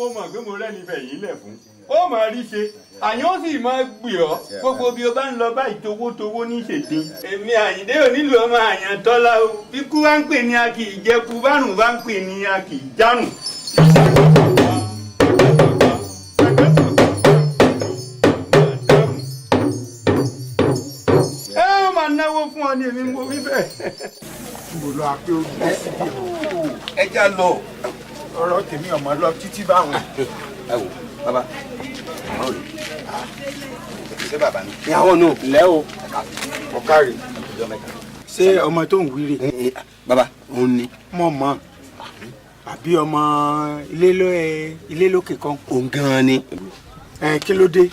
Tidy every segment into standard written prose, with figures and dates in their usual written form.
mo mọ̀ pé mo rẹ́ni fẹ̀yìn lẹ̀ fún ó máa rí ṣe àyàn ó sì máa gbì ọ́ gbogbo bí o bá ń lọ báyìí towótowó ní ṣèdín. èmi Àyìndé ò nílò ọmọ àyàn tọ́lá o ikú bá ń pè ní a kì í jẹku bárùn bá ń pè ní a kì í járùn. ẹ ó máa náwó fún ọ ní èmi mo wí bẹ́ẹ̀. mo lọ apẹ́ ojú síbi ẹ já lọ. ọ̀rọ̀ tèmi ọmọ lọ títí báwọn. ẹ wò bàbá àwọn rè ṣé bàbá ni. ìyàwó náà lẹ́ o ọ̀kárì ṣé ọmọ tó ń wíre. bàbá òun ni. mọ̀ mọ́ àbí ọmọ ilé lókè kan. òun gan-an ni. kí ló dé.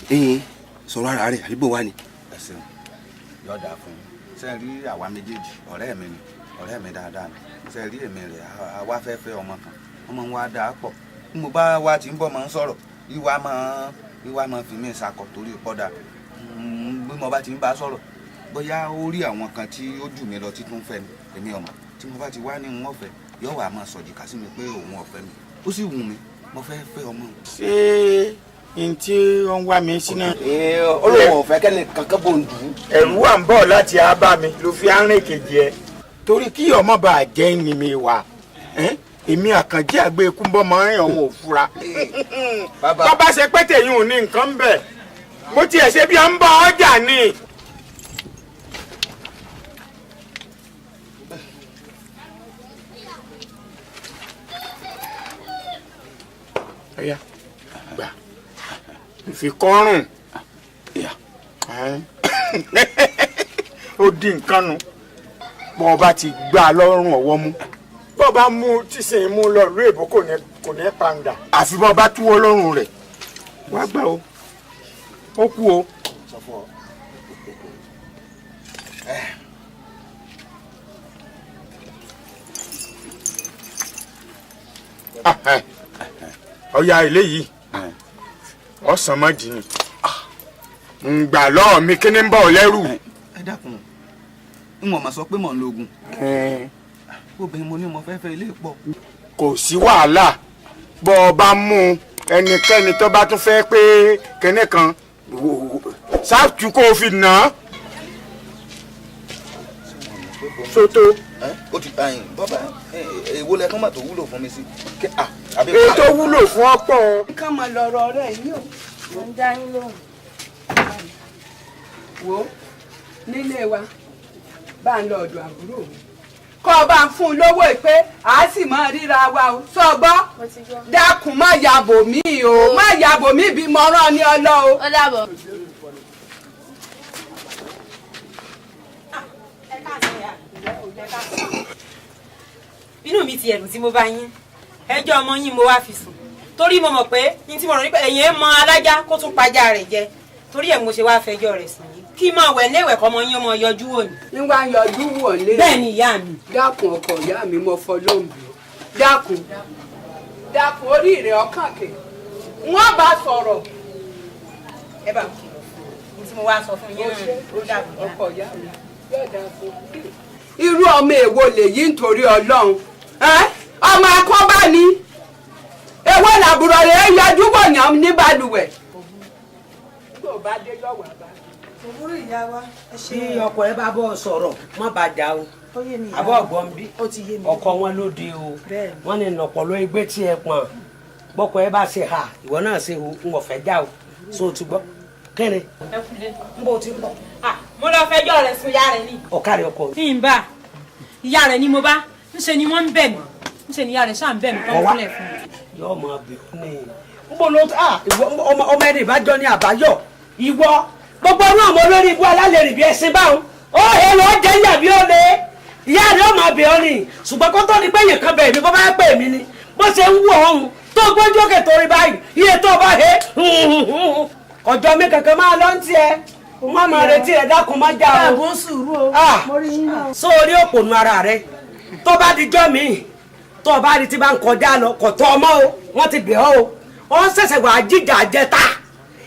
sọ̀rọ̀ ara rẹ̀ àdúgbò wa ni. ẹ ṣeun yọ̀ọ̀dà fún un ṣe rí àwa méjèèjì ọ̀rẹ́ mi ni ọ̀rẹ́ mi dáadáa ni ṣe rí èmi rẹ̀ àwa fẹ́ fẹ́ ọmọ kan ọmọ wa dáa pọ̀ bí mo bá wa ti ń bọ̀ máa ń sọ̀rọ̀ ìwà máa fi mí sakọ̀ torí kọ́dà bí mo bá ti ń bá sọ̀rọ̀ bóyá ó rí àwọn kan tí ó jù mí lọ tí tó ń fẹ́ mi èmi ọmọ tí mo bá ti wá ní wọn fẹ́ yóò wá máa sọ̀dì kà sí mi pé òun ọ̀fẹ́ mi ó sì wù mí mo fẹ́ fẹ́ ọmọ. ṣé n tí wọ́n wá mi sí náà. olóòwò ọ̀fẹ́ kẹ́ni kankan bò ń dùn. ẹ̀rù wà ń bọ̀ láti abá mi ló fi arìn kejì ẹ torí kí ọmọ bá jẹ́ ní mi wá èmi àkànjẹ́ àgbẹ̀ kúńbọ́ máa ń rìn ọ̀hún òfura. tó bá ṣe pé tèyí ò ní nǹkan ń bẹ̀ bó tiẹ̀ ṣe bí a ń bọ ọjà ni. ọ̀yá gbà ìfikọ́rùn ó di nǹkan nu bọ́ ọ bá ti gbá lọ́rùn ọwọ́ mú bọ́ bá mú tíṣe mú lọ ìlú èbó kò ní pàǹdà àfi bọ́ bá túwọ́ lọ́rùn rẹ̀ wá gbà o ó kú o. ọ̀ya eléyìí ọ̀sán má dì ní ngbà lọ́ọ̀ mi kí ni ń bọ̀ lẹ́rù. ẹ dákun n mọ̀ máa sọ pé mò ń lo oògùn obìnrin mo ní mo fẹ́ fẹ́ ilé pọ̀. kò sí wàhálà bọ́ ọ bá mú ẹnikẹ́ni tó bá tún fẹ́ pé kẹ́nẹ́ kan ṣáàtú kó o fi nà á. soto. ó ti báyìí bọ́bá èwo lẹ kán mà tó wúlò fún mi sí. èyí tó wúlò fún ọ pọ̀. kán máa lọ ọ̀rọ̀ rẹ̀ yìí ò mò ń dá yín lóhùn. wo nílé wa bá ń lọ ọ̀dọ̀ àbúrò mi kọ́ ọ bá ń fún un lówó ìpè à á sì máa ríra wa o sọ gbọ́ dákun má yàbò mí o má yàbò mí bí mo rán ní ọlọ́ o. ó dàbọ̀. ti ẹ̀rù tí mo bá yín ẹjọ́ ọmọ yín mo wá fi sùn torí mo mọ̀ pé ní tí mo rò ní pé ẹ̀yin mọ alájá kó tún pajá rẹ̀ jẹ torí ẹ̀ mo ṣe wá fẹjọ́ rẹ̀ sùn yín kí máa wẹ̀ léwẹ̀ kọ́ ọmọ yín ọmọ yọjú wò ní. nígbà yọjú wò lé. bẹ́ẹ̀ ni ìyá mi. dákun ọkọ ìyá mi mo fọ lóǹbì dákun orí rẹ̀ ọkàn kè wọ́n bá sọ̀rọ̀. ẹ bá ń kìlọ̀ fún mi tí mo wá sọ fún yín ó dàbí ọkọ ìyá mi yóò dà fún irú ọmọ èwo lèyí nítorí Ọlọ́run ọmọ akọ́bá ni èwo làbúrò rẹ̀ yọjú wọ̀nyàn ní balùwẹ̀. tó bá dé lọ́wọ́ àbá. òwúrò ìyá wa. tí ọkọ ẹ bá bọ́ sọ̀rọ̀ má bàa jà o àbọ̀ ọ̀gbọ́n bí ọkọ wọn ló di o wọn ní nọ̀pọ̀lọ́ ẹgbẹ́ tí ẹ pọ̀n bọ́kọ ẹ bá ṣe hà ìwọ náà ṣe ń wọ̀ fẹ́ já o so o ti gbọ́ kẹ́rin ń bọ̀ ti pọ̀. mo lọ fẹjọ́ rẹ̀ sùn ìyá rẹ̀ ni. ọ̀kárí ọkọ mi. tí n bá ìyá rẹ̀ ni mo bá ńṣe ni wọ́n ń bẹ̀ mí ńṣe ni ìyá rẹ̀ ṣáà ń bẹ̀ mí kọ́ kúnlẹ̀ fún mi. yóò máa bẹ̀ ọ́ ní ń bọ̀ ló ọmọ ẹni ìbájọ́ ní àbáyọ ìwọ gbogbo ọdún àwọn olórí ibú alálẹ̀ rìn bí ẹṣin báwọn ó he lọ jẹ́ yàbí ó lé ìyá rẹ̀ ó máa bẹ̀ ọ́ ní ṣùgbọ́n kó tó di pé èèyàn kan bẹ̀ mí kó bá pè mí ni bó ṣe ń wù ọ̀hún tó gbójú òkè torí báyìí iye tó bá he ọjọ́ mi kankan máa lọ ń tiẹ̀ má máa retí ẹ̀ dákun má já o. àbọ̀ sùúrù o mo rí yín náà. sórí òpònú ara rẹ tó bá dijọ́ mi tó bá rí tí bá ń kọjá lọ kò tọ́ ọmọ o wọ́n ti bẹ̀ ọ́ o wọ́n ṣẹ̀ṣẹ̀ wà á jíjà jẹta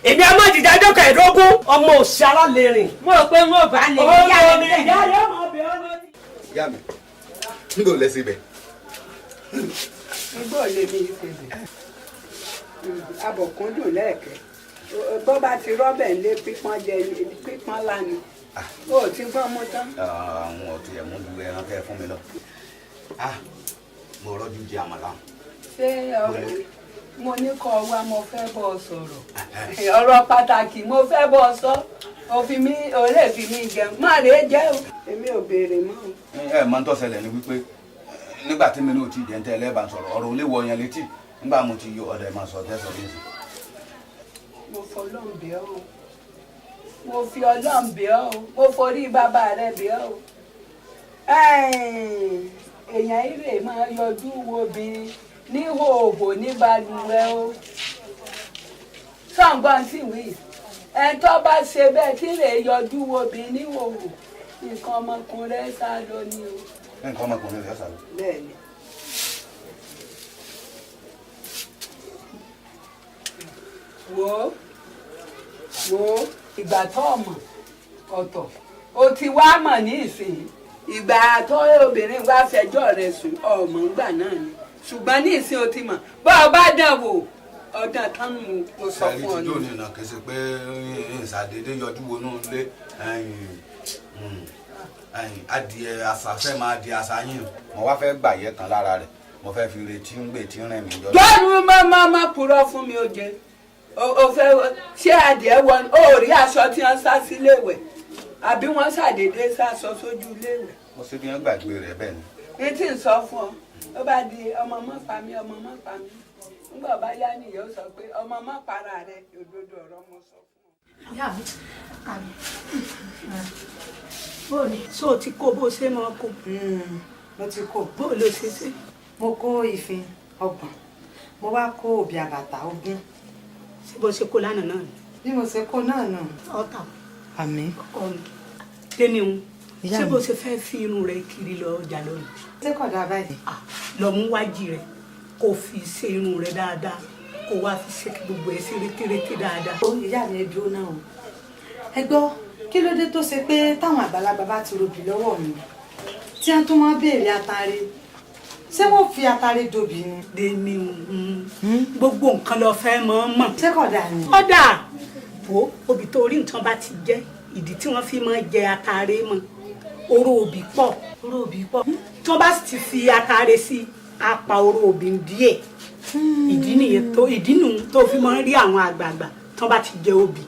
èmi á má jíjà ẹjọ́ kẹẹ̀ẹ́dógún ọmọ òsì alálẹ́rìn. mo rò pé n ò bá lè ìyá rẹ̀ máa bẹ̀ ọ́ lórí. ìyá mi ń gò lẹ́sìn bẹ́ẹ̀. igbó lè mi ìfèdè abọ̀kúndùn lẹ́ẹ̀kẹ́ bó bá ti rọ́bẹ̀ ńlé pípọ́n jẹ pípọ́n lánàá ó ti gbọ́n mú tán. àwọn ọ̀tí ẹ̀ mú ju ẹran kẹ́ fún mi lọ. mo rọ́jú jẹ àmàlà. ṣé mo ní kọ́ wa mo fẹ́ bọ́ ọ sọ̀rọ̀ ọ̀rọ̀ pàtàkì mo fẹ́ bọ́ ọ sọ òfin mi òré fi mi jẹun má rèé jẹ́ o èmi ò béèrè mọ́ o. ẹ máa ń tó ṣẹlẹ̀ ní wípé nígbà tí mi náà ti jẹ́ ń tẹ́ ẹlẹ́bàá sọ̀rọ̀ ọ̀rọ̀ ò lè wọ yẹn létí nígbà mo ti yọ ọ̀dọ̀ ẹ̀ máa sọ tẹ́sán bí nsìn. mo fọlọ́n bẹ̀ ọ́ o mo fi ọlọ́n bẹ̀ ọ́ o mo forí bàbá rẹ bẹ̀ ọ́ o èèyàn irè máa yọjú wo obìnrin ní hòhò ní balùwẹ̀ o sọ̀ǹgbọ́n tí wí ẹni tó bá ṣe bẹ́ẹ̀ kí lè yọjú wo obìnrin ní hòhò nǹkan ọmọkùnrin rẹ sá lọ ni o. nǹkan ọmọkùnrin rẹ sá lọ. bẹ́ẹ̀ni. wo ìgbà tó ọmọ ọ̀tọ̀ o ti wá mọ̀ ní ìsìn ìgbà tó obìnrin wá fẹjọ́ rẹ̀ sùn ọmọ ńgbà náà ni ṣùgbọ́n ní ìsìn o ti mọ̀ bá ọ bá dàn wò ọdún tán mo sọ fún ọ ní. ẹni tí yóò nìyàn kì í ṣe pé ìṣàdédé yọjú wọnú ilé adìẹ àṣà fẹ́ máa di àṣà yín mo wá fẹ́ gbà yẹ kan lára rẹ̀ mo fẹ́ fi retí ń gbè tí ń rìn mí jọ. gbọ́dọ̀ má purọ́ fún mi ó jẹ o fẹ́ ṣé adìẹ wọn ó rí aṣọ tí wọ́n sá sílé ìwẹ̀ àbí wọ́n ṣàdédé sásọ sójú ilé ìwẹ̀. mo ṣe bí wọ́n gbàgbé rẹ̀ bẹ́ẹ̀ ni. ní tí ń sọ fún ọ ó bá di ọmọ mọ́ pa mí ọmọ mọ́ pa mí nígbà bá yá nìyẹn ó sọ pé ọmọ mọ́ para rẹ òdodo ọ̀rọ̀ mo sọ fún ọ. ìyá mi bó ni so ti kó bó ṣe máa kó. mo ti kó. bó ló ṣe ṣe. mo kó ìfin 30 mo wá kó òbí àbàtà 20. ṣé bó ṣe kó lánàá náà ni. bí mo ṣe kó náà nù. ọ̀tà. àmín. ọkọ mi dénì ń ṣé bó ṣe fẹ́ fi irun rẹ kiri lọ ọjà lónìí. ṣé kò dáa báyìí. lọ mú wájì rẹ kó fi ṣe irun rẹ dáadáa kó wá fi ṣe kí gbogbo ẹ ṣe rékéréké dáadáa. ó ìyá mi dúró náà o ẹ gbọ́ kí ló dé tó ṣe pé táwọn àgbàlagbà bá ti robì lọ́wọ́ mi tí wọ́n tún máa béèrè atare ṣé wọ́n fi atare dobì ni. dèmi gbogbo nǹkan lọ fẹ́ mọ̀. ṣé kò dáa ni. ọ̀dà wo obì tó rí nǹkan bá ti jẹ́ ìdí tí wọ́n fi máa jẹ atare mọ́ oró obì pọ̀. oró obì pọ̀. tí wọ́n bá ti fi atare sí apá oró obì díẹ̀ ìdí nìyẹn tó ìdí nù tó fi máa ń rí àwọn àgbààgbà tí wọ́n bá ti jẹ obì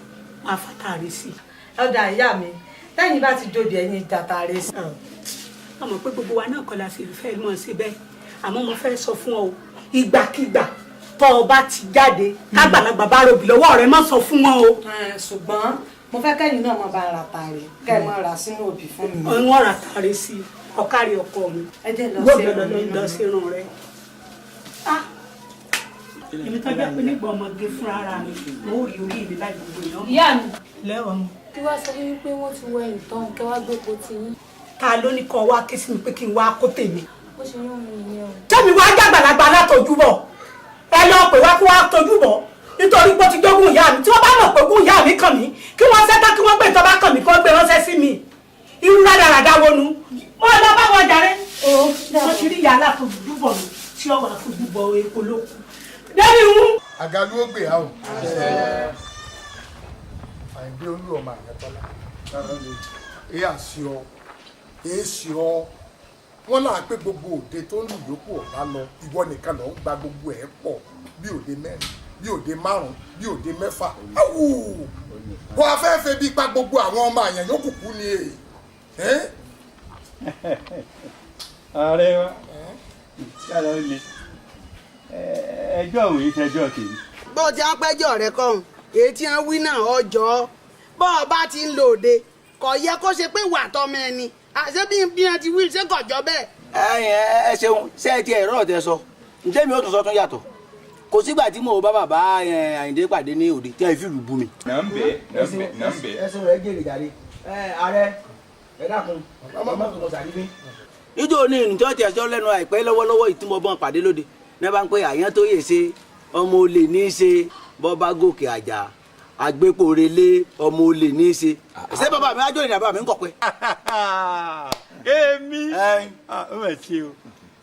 wọ́n á fatare sí. ọ̀dà ìyá mi lẹ́yìn bá ti dobì ẹ̀yìn dàtàrẹ sí. àmọ́ pé gbogbo wa náà kọ́ la sì fẹ́ mọ̀ sí bẹ́ẹ̀ àmọ́ mo fẹ́ sọ fún ọ ìgbàkigbà tó o bá ti jáde kágbàlagbà bá robì lọ́wọ́ rẹ má sọ fún wọn o. ṣùgbọ́n mo fẹ́ kẹ́yìn náà mo bá ra tààrí kẹ́ ẹ mọ́ ra sínú òbí fún mi. wọ́n ra tààrí sí ọ̀kárí ọkọ mi gbọ́dọ̀ lọ sí irun rẹ̀. ibi tó jẹ́ pé nígbà ọmọge fúnra ara mi mo rí orí mi láì gbogbo èèyàn. ìyá mi lẹ́wọ̀n mi. kí wàá sọ fún mi pé wọ́n ti wọ ẹ̀yìn tán kẹ́ wá gbé po ti yín. ta ló ní kọ́ wá ké sí mi pé kí n wá kó tèmi. bó ṣe yán mi nìyẹn o. tẹ́mi wá jágbàlagbà látọjú bọ̀ ẹ lọ pè wá kí wọ́n á tọjú bọ̀ nítorí pé ó ti jogún ìyá mi tí wọ́n bá mọ̀ pé ogún ìyá mi kàn mí kí wọ́n ṣẹ́tọ́ kí wọ́n gbé ìtọ́ bá kàn mí kí wọ́n gbé ránṣẹ́ sí mi irú rádaràda wọnú ó lọ bá wọn jàre wọ́n ti rí ìyá aláfojú bọ̀ mi tí ọ̀wà fojú bọ̀ epo ló kù. dẹ́ni ń. àgàlú ó gbé a o àìgbé olú ọmọ àyẹ̀tọ́lá èyí àṣìọ èyí ṣìọ wọn náà pé gbogbo òde tó ń lù yòókù ọ̀la lọ ìwọ nìkan lọ ń gba gbogbo ẹ̀ pọ̀ bí òde mẹ́rin bí òde márùn bí òde mẹ́fà bó afẹ́fẹ́ bí pa gbogbo àwọn ọmọ àyàn yòókù kú ni èyí. ààrẹ wa yàrá ó le ẹjọ́ òun ìṣẹ́jọ́ kìí. bó ti á pẹ́jọ́ rẹ̀ kọ́hún èyí tí wọ́n wí náà ọjọ́ bó o bá ti ń lò òde kò yẹ kó ṣe pé wà tọmọ ẹni àṣé bí wọ́n ti wí ṣé kò jọ bẹ́ẹ̀. ẹ ṣeun ṣé ẹ ti ẹ̀rọ ọ̀tẹ̀ sọ ǹjẹ́ mi ò tún sọ tún yàtọ̀ kò sígbà tí mo bá bàbá Àyìndé pàdé ní òde tí ẹ fi lù bú mi. nà ń bẹ. ẹ sọ rẹ jèrè jàre ààrẹ ẹ dákun ọmọ tó lọ sàríwé. níjó ní ìrìnjọ́ tí ẹjọ́ lẹ́nu àìpẹ́ lọ́wọ́lọ́wọ́ ìtumọ̀bọ̀n pàdé lóde ní bá ń pẹ́ àyàn tó yè ṣe ọmọ olè ní í ṣe bọ́bá gòkè àjà àgbépòrèlé ọmọ olè ní í ṣe. ṣé bàbá mi ájò ìdàbà mi ń kọ̀ pé. èmi ó mà ṣe o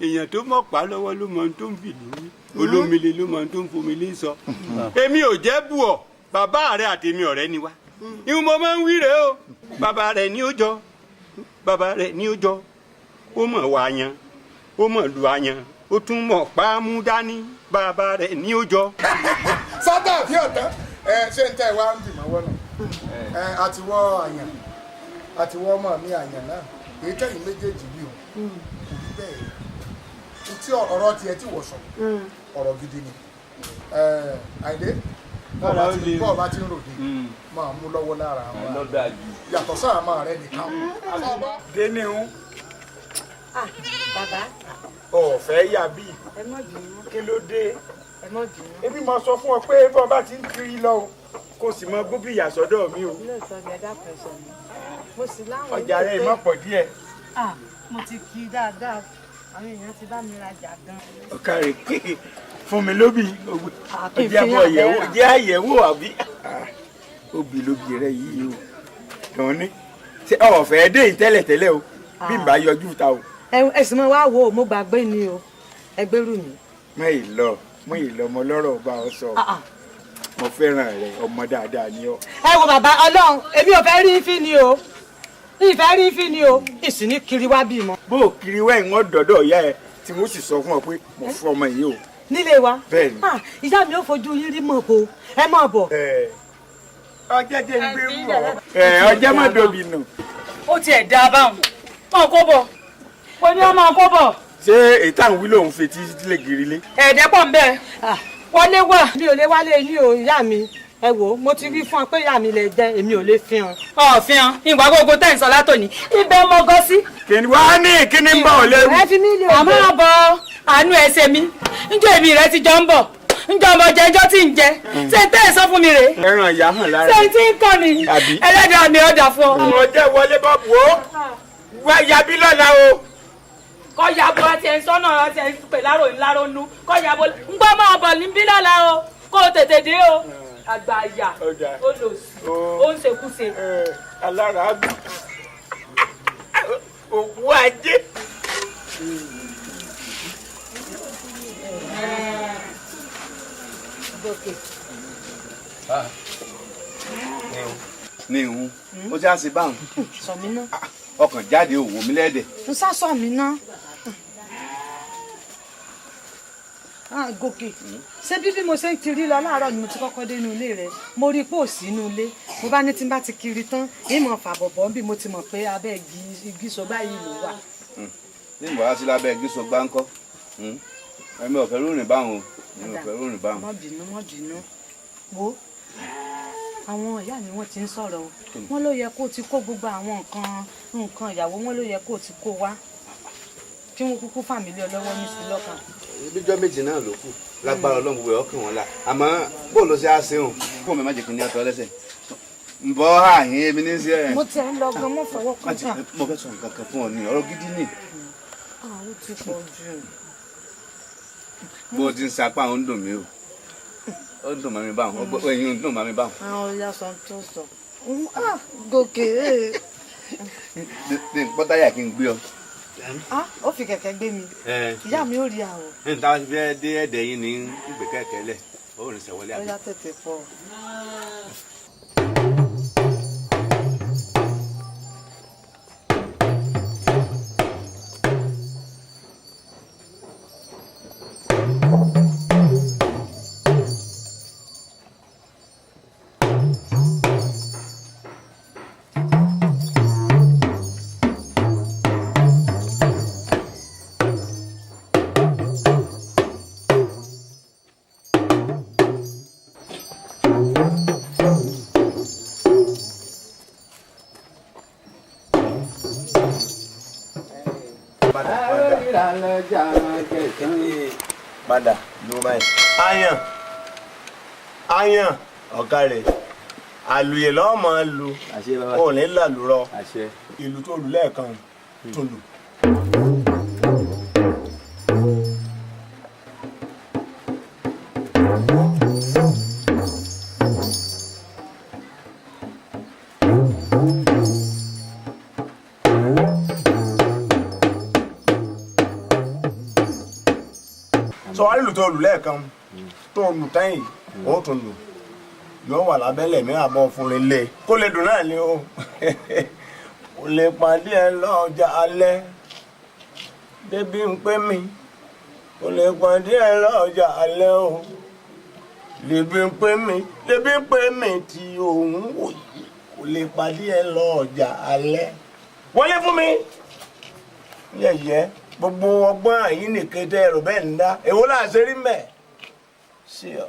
èèyàn tó mọ̀ pa lọ́wọ́ ló mọ ohun tó ń bì lórí olómìnira ló mọ ohun tó ń fomilé sọ. èmi ò jẹ́ bù ọ́ bàbá rẹ àtèmi ọ̀rẹ́ ni wá ìhun mo máa ń wí rèé o bàbá rẹ ní ó jọ bàbá rẹ ní ó jọ ó mọ̀ wá yan ó mọ̀ lu ayan ó tún mọ̀ pàmò dání bàbá rẹ ní ó jọ. sátà àbí ọ̀tán ṣé n tẹ́ ẹ wá ń dì mọ́wọ́ náà àtiwọ́ àyàn àtiwọ́ ọmọ mi àyàn náà èyí tẹ̀yìn méjèèjì bí o kò rí bẹ́ẹ̀ tí ọ̀rọ̀ tiẹ̀ tí wọ̀ sọ ọ̀rọ̀ gidi ni Àyìndé bọ́ọ̀ bá ti ń ròde máa mú lọ́wọ́ lára àwọn yàtọ̀ sáà máa rẹ nìkan. dénú bàbá ọ̀fẹ́ yà bí ẹ má bínú kí ló dé ẹ má bínú. ebi mo sọ fún ọ pé bọ́ọ̀ bá ti ń kiri lọ o kò sì mọ gómìnà ìyàsọ́dọ̀ mi o. lóòótọ́ ni ẹ̀dá kan sọ mi mo sì láwọn ọjà rẹ má pọ̀ díẹ̀. mo ti kí dáadáa àwọn èèyàn ti bá mi rajà gan. ọ̀kàrẹ̀ fún mi lóbì ọjà bọ̀ yẹ̀wò jẹ́ àyẹ̀wò àbí obì lóbì rẹ yìí o kàn ní ṣé ọ̀fẹ́ dé tẹ́lẹ̀tẹ́lẹ̀ o bí n bá yọjú ta o. ẹ̀sìn mọ́ wá wo mo gbàgbé ni o ẹgbẹ́rù mi. mọ ìlọ ọmọ lọ́rọ̀ bá ọ sọ mo fẹ́ràn rẹ ọmọ dáadáa ni ọ. ẹ wo bàbá Ọlọ́run èmi ò fẹ́ rí fí ni o ìfẹ́ rí fí ni o ìsìn ní kiri wá bí mọ. bó o kiri wá ìwọ̀n dọ̀dọ̀ ìyá ẹ tí mo sì sọ fún ọ pé mo fún ọmọ yìí o. nílé wa bẹ́ẹ̀ni. ìyá mi ò fojú yín rí mọ̀ bò ẹ mọ̀ bọ̀. ọjọ́ jẹ́ ń gbé wọ̀ ọjọ́ má dòbí nù. ó tiẹ̀ dá a báwọn máa kó bọ̀ kò ní ọmọ kó bọ̀. ṣé ètò àwọn wílò òun fetí lè gírí lé. ẹ̀ẹ́dẹ́ pọ̀ ń bẹ́ẹ̀. wọlé wà mi ò lè wálé yín o ìyá mi ẹ wò ó mo ti wí fún ọ pé ìyá mi lè jẹ èmi ò lè fi hàn. fi hàn ìgbà gbogbo tẹ̀ ń sọ látòní ibẹ̀ mo gọ sí. kìnìún wá ní kíní ń bọ̀ ọ́ léwu. ẹ fi mí lè àmọ́ ọ̀bọ̀ àánú ẹsẹ̀ mi njẹ́ èmi rẹ ti jọ ń bọ̀ njẹ́ ọmọ jẹjọ́ tí ń jẹ ṣé tẹ́ ẹ sọ fún mi rè. ẹran ìyá hàn lára. ṣé tí ń kọ́ ni ẹlẹ́dàá mi ọ̀dà fún ọ. ọmọ jẹ́ wọlé bọ́ọ̀bù ó wá yabí lọ́la o. kọ́ yabo ọtí ẹ̀ ń sọ́nà ọtí ẹ̀ ń pè láronú kọ́ yabo ń gbọ́ máa bọ̀ níbí lọ́la o kó o tètè dé o. àgbà àyà ó lò sí ó ń ṣekúṣe. alára àgbà òkú ajé. ní ìhun ó ti á sí báwọn. sọ mí ná. ọkàn jáde òwò mi lẹ́dẹ̀. n sá sọ mí ná. gòkè ṣé bí mo ṣe ń kiri lọ láàárọ̀ ni mo ti kọ́kọ́ dé inú ilé rẹ mo rí i pé ò sí inú ilé mo bá ní tí n bá ti kiri tán ìmọ̀ fàbọ̀bọ̀ bí mo ti mọ̀ pé abẹ́ igi sọgbà yìí ló wà. ní ìbọn sí lábẹ́ igi sọgbà ńkọ́ ẹ̀mí ọ̀fẹ́ rúrin báwọn o ẹ̀mí ọ̀fẹ́ rúrin báwọn. má bínú wo àwọn ìyá mi wọ́n ti ń sọ̀rọ̀ o wọ́n ló yẹ kó ti kó gbogbo àwọn nǹkan ìyàwó wọn ló yẹ kó ti kó wá kí wọ́n kúkú fàmílì ọlọ́wọ́ ní sí lọ́kàn. ìbíjọ́ méjì náà ló kù lágbára Ọlọ́run gbogbo ẹ̀ ọkàn wọn la àmọ́ bó ló ṣe á ṣeun fún mi má jẹ́ kí n ní ọ̀tọ̀ lẹ́sẹ̀ ń bọ́ àyín èmi ní sí ẹ̀. mo ti ń lọ gan mo fọwọ́ kan jà. mo fẹ́ sọ nǹkan kan fún ọ ní ọ̀rọ̀ gidi ni. àwọn ti pọ̀ jù. bó o ti ń sapá ó ń dùn mí o ó ń dùn mọ́ mi báwọn ẹ̀yin ń dùn mọ́ mi báwọn. àwọn ọ̀yà sọ tó sọ gòkè. ní pọ́táyà kí n gbé ọ. ó fi kẹ̀kẹ́ gbé mi ìyá mi ò rí àwọ̀. ní táwa ti fẹ́ dé ẹ̀dẹ̀ yín ní ìgbé kẹ̀kẹ́ lẹ̀ ó rìn sẹ́wọ́lé àgbẹ̀. ọ̀yà tètè pọ̀. padà ló báyìí. ayan ọ̀gá rẹ̀ àlùyè lọ́wọ́ máa lu ò ní làlùrọ̀ ìlú tó lù lẹ́ẹ̀kan tó lù. sọ wá nílùú tó lù lẹ́ẹ̀kan tó lù tẹ́yìn ó tún lù yóò wà lábẹ́lẹ̀ mi àbọ̀ fúnrin lé kó lè dùn náà ni o kò lè pàdé ẹ lọ́jà alẹ́ débi ń pé mi kò lè pàdé ẹ lọ́jà alẹ́ o lébi ń pé mi tí òun wò yìí kò lè pàdé ẹ lọ́jà alẹ́ wọlé fún mi yẹ̀yẹ́ gbogbo ọgbọ́n àyínnìkété ẹ̀rọ bẹ́ẹ̀ ń dá èwo láà ṣe rí mẹ́ sí ọ.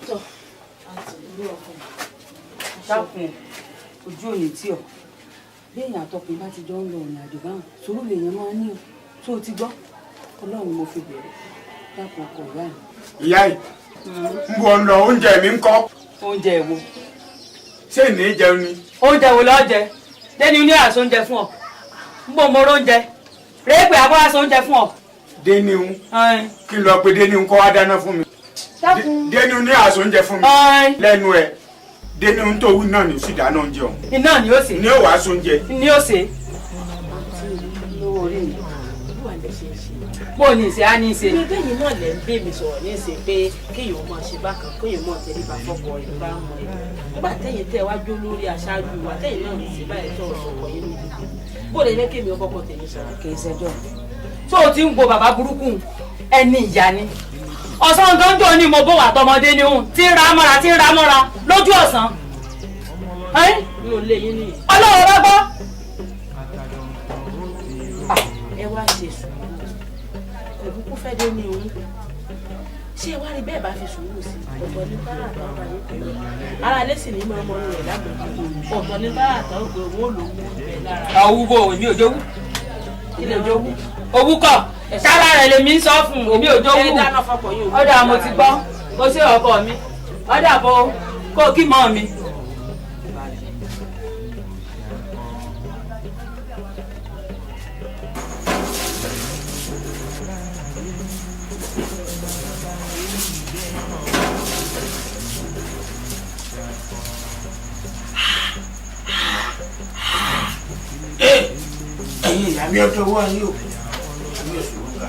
tọ́ àti ìlú ọkàn dákun ojú òní tí ọ béèyàn àtọkùn bá ti jọ ń lọ ìrìn àjò báwọn sùúrù lèèyàn máa ní o tó o ti gbọ́ Ọlọ́run mo fi bẹ̀rẹ̀ dákun ọkọ ìyá mi. ìyá yìí ń bọ̀ ń lọ oúnjẹ mi ń kọ́. oúnjẹ wo. ṣé ìní jẹun ni. oúnjẹ wo lọ́ọ́ jẹ dẹ́ni ní àṣọ oúnjẹ fún ọ ń bò mo róúnjẹ rèépè àbọ̀ àṣọ oúnjẹ fún ọ. déniun kí n lọ pe déniun kó wá dáná fún mi. déniun ní àṣọ oúnjẹ fún mi lẹ́nu ẹ̀ déniun tó wí náà ní sì dáná oúnjẹ ọ̀hún. iná ni ó ṣe. ní ó wàá sóúnjẹ. ni ó ṣe. lówó orí mi bó ní ìṣe á ní ìṣe. bí bẹ́ẹ̀ náà lẹ́ ń bè mí sọ̀rọ̀ ní ìṣe pé kéèyàn máa ṣe bákan kéèyàn máa tẹ̀lé bá fọ́kọ rẹ̀ bá mọ̀ ẹ́ nígbà tẹ̀yìn tẹ̀ wá jó lórí aṣáájú wa tẹ̀yìn náà ní ìṣe báyìí tọ̀rọ̀ sọ̀kọ̀ yín níbi bó lè lé kéèmí ọkọ̀ tẹ̀lé sọ̀rọ̀. kì í ṣẹjọ́ tó o ti ń wo bàbá burúkú ẹni ìyá ni ọ̀sán gánjọ́ ni mo bó wà tọmọdé ni òun tí ń ra mọ́ra lójú ọ̀sán. mi ò lè yín nìyẹn. ọlọ́run bá gbọ́. ẹ wá ṣe sùúrù òkúkú fẹ́ dé ní òun ṣé ẹ wá rí bẹ́ẹ̀ bá fi sùúrù sí ọ̀tọ̀ ní bára àtàwọn bá yẹ pé ara lẹ́sìn ní máa mọ rẹ̀ lágbègbè ọ̀tọ̀ ní bára àtàwọn pé òun ò lò wú bẹ́ẹ̀ lára. àwùbọ̀ èmi ò jowú. ilé òjòwú. owú kọ sára rẹ̀ lèmi ń sọ fún èmi ò jowú. ọ̀dà mo ti gbọ́ mo ṣe ọkọ mi ọ̀dà bọ̀ kó kí mọ́ mi. ẹ̀yin ìyá mi ọjọ́ wá yìí o àmì òṣùwọ̀n ká.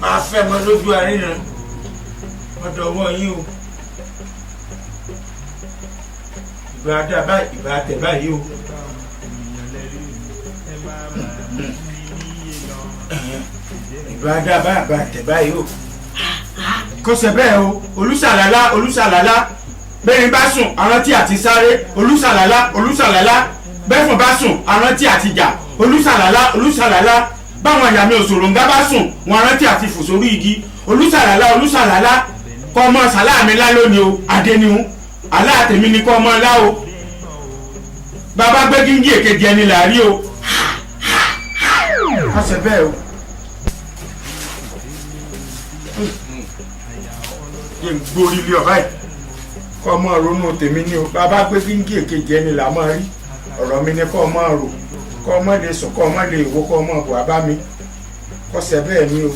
máa fẹ́ mọ lójú àríyàn ọ̀dọ̀ ọwọ́ yín o ìgbà dá báyìí ìgbà tẹ̀ báyìí o. ìgbà dá báyìí ìgbà tẹ̀ báyìí o. kọ́sẹ̀ bẹ́ẹ̀ o olùsàlálá bẹ́ẹ̀ni bá sùn arántí àti sáré olùsàlálá bẹ́ẹ̀fọ̀n bá sùn arántí àti jà olùsàlálá báwọn àyàmì òṣòròǹgá bá sùn wọn rántí àti fò sórí igi olùsàlálá kọ́ ọmọ sàlámì lá lónìí o adéníhun aláàtẹ̀mí ni kọ́ ọmọ lá o bàbá gbé gíngí èkejì ẹni làárí o a ṣe bẹ́ẹ̀ o. yé ń gbórí lé ọ̀bá yìí kọ́ ọmọ ronú tèmi ni o bàbá gbé gíngí èkejì ẹni là máa rí ọ̀rọ̀ mi ni kọ́ ọmọ rò kọ́ ọmọ lè sùn kọ́ ọmọ lè wò kọ́ ọmọ bò bá mi kọ́ ṣe bẹ́ẹ̀ ni o.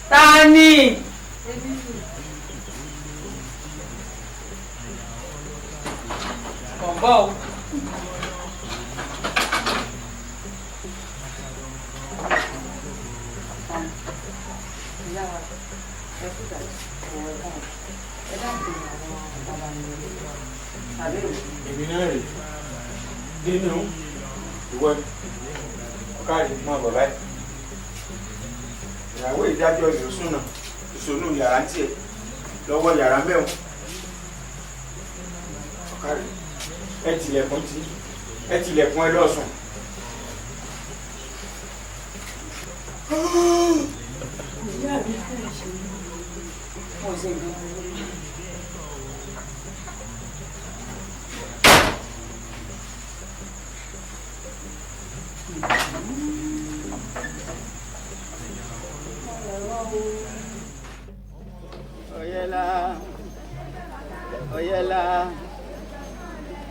Tani. Bom. Èmi náà rè nínú ìwọ káàdì mọ bàbá yìí ìyàwó ìdájọ́ ìlúsùnà ìṣònú yàrá ń tiẹ̀ lọ́wọ́ yàrá mẹ́wọ̀n ọ̀kárí ẹ tilẹ̀kùn ẹ lọ́sùn.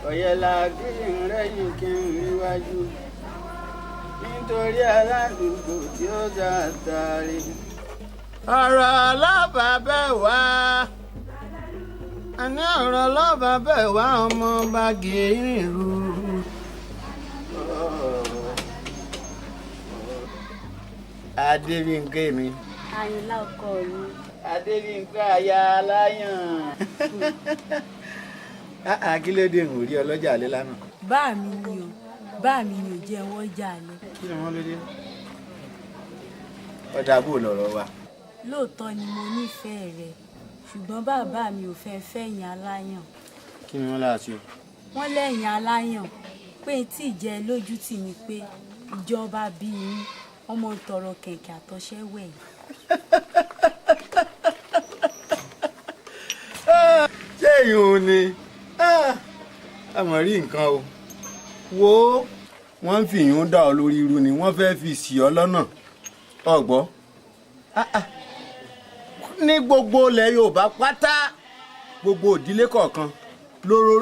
Ọ̀yẹ̀là kí n rẹ́yìn kí n níwájú nítorí aládùúgbò tí ó dáadáa. Ọ̀rọ̀ ọlọ́bàbẹ̀ wá àní ọ̀rọ̀ ọlọ́bàbẹ̀ wá ọmọ bá gèrú. Adébímpé mi. Àyìnlá ọkọ mi. Adébímpé aya aláyàn. Kí ló dé ìwòrí ọlọ́jà alẹ́ lánàá? Bá mi ni ò jẹ́ wọ́n jà ní. Kí ni wọ́n ló dé? Ọ̀dà bò lọ̀rọ̀ wa. Lóòótọ́ ni mo nífẹ̀ẹ́ rẹ̀ ṣùgbọ́n bàbá mi ò fẹ́ fẹ̀yìn aláyàn. Kí ni wọ́n láti o? Wọ́n lẹ́yìn aláyàn pé tí ìjẹ́ lójú tì mí pé ìjọba bí yín ọmọ tọrọ kẹ̀kẹ́ àtọṣẹ́ wẹ̀ yìí. Ṣé ìhun ni? Àmọ́ rí nǹkan o. Wo wọ́n ń fi ìyún dá ọ lórí irú ni wọ́n fẹ́ẹ́ fi ṣì ọ lọ́nà ọ̀gbọ́. Ní gbogbo ilẹ̀ Yorùbá pátá gbogbo ìdílé kọ̀ọ̀kan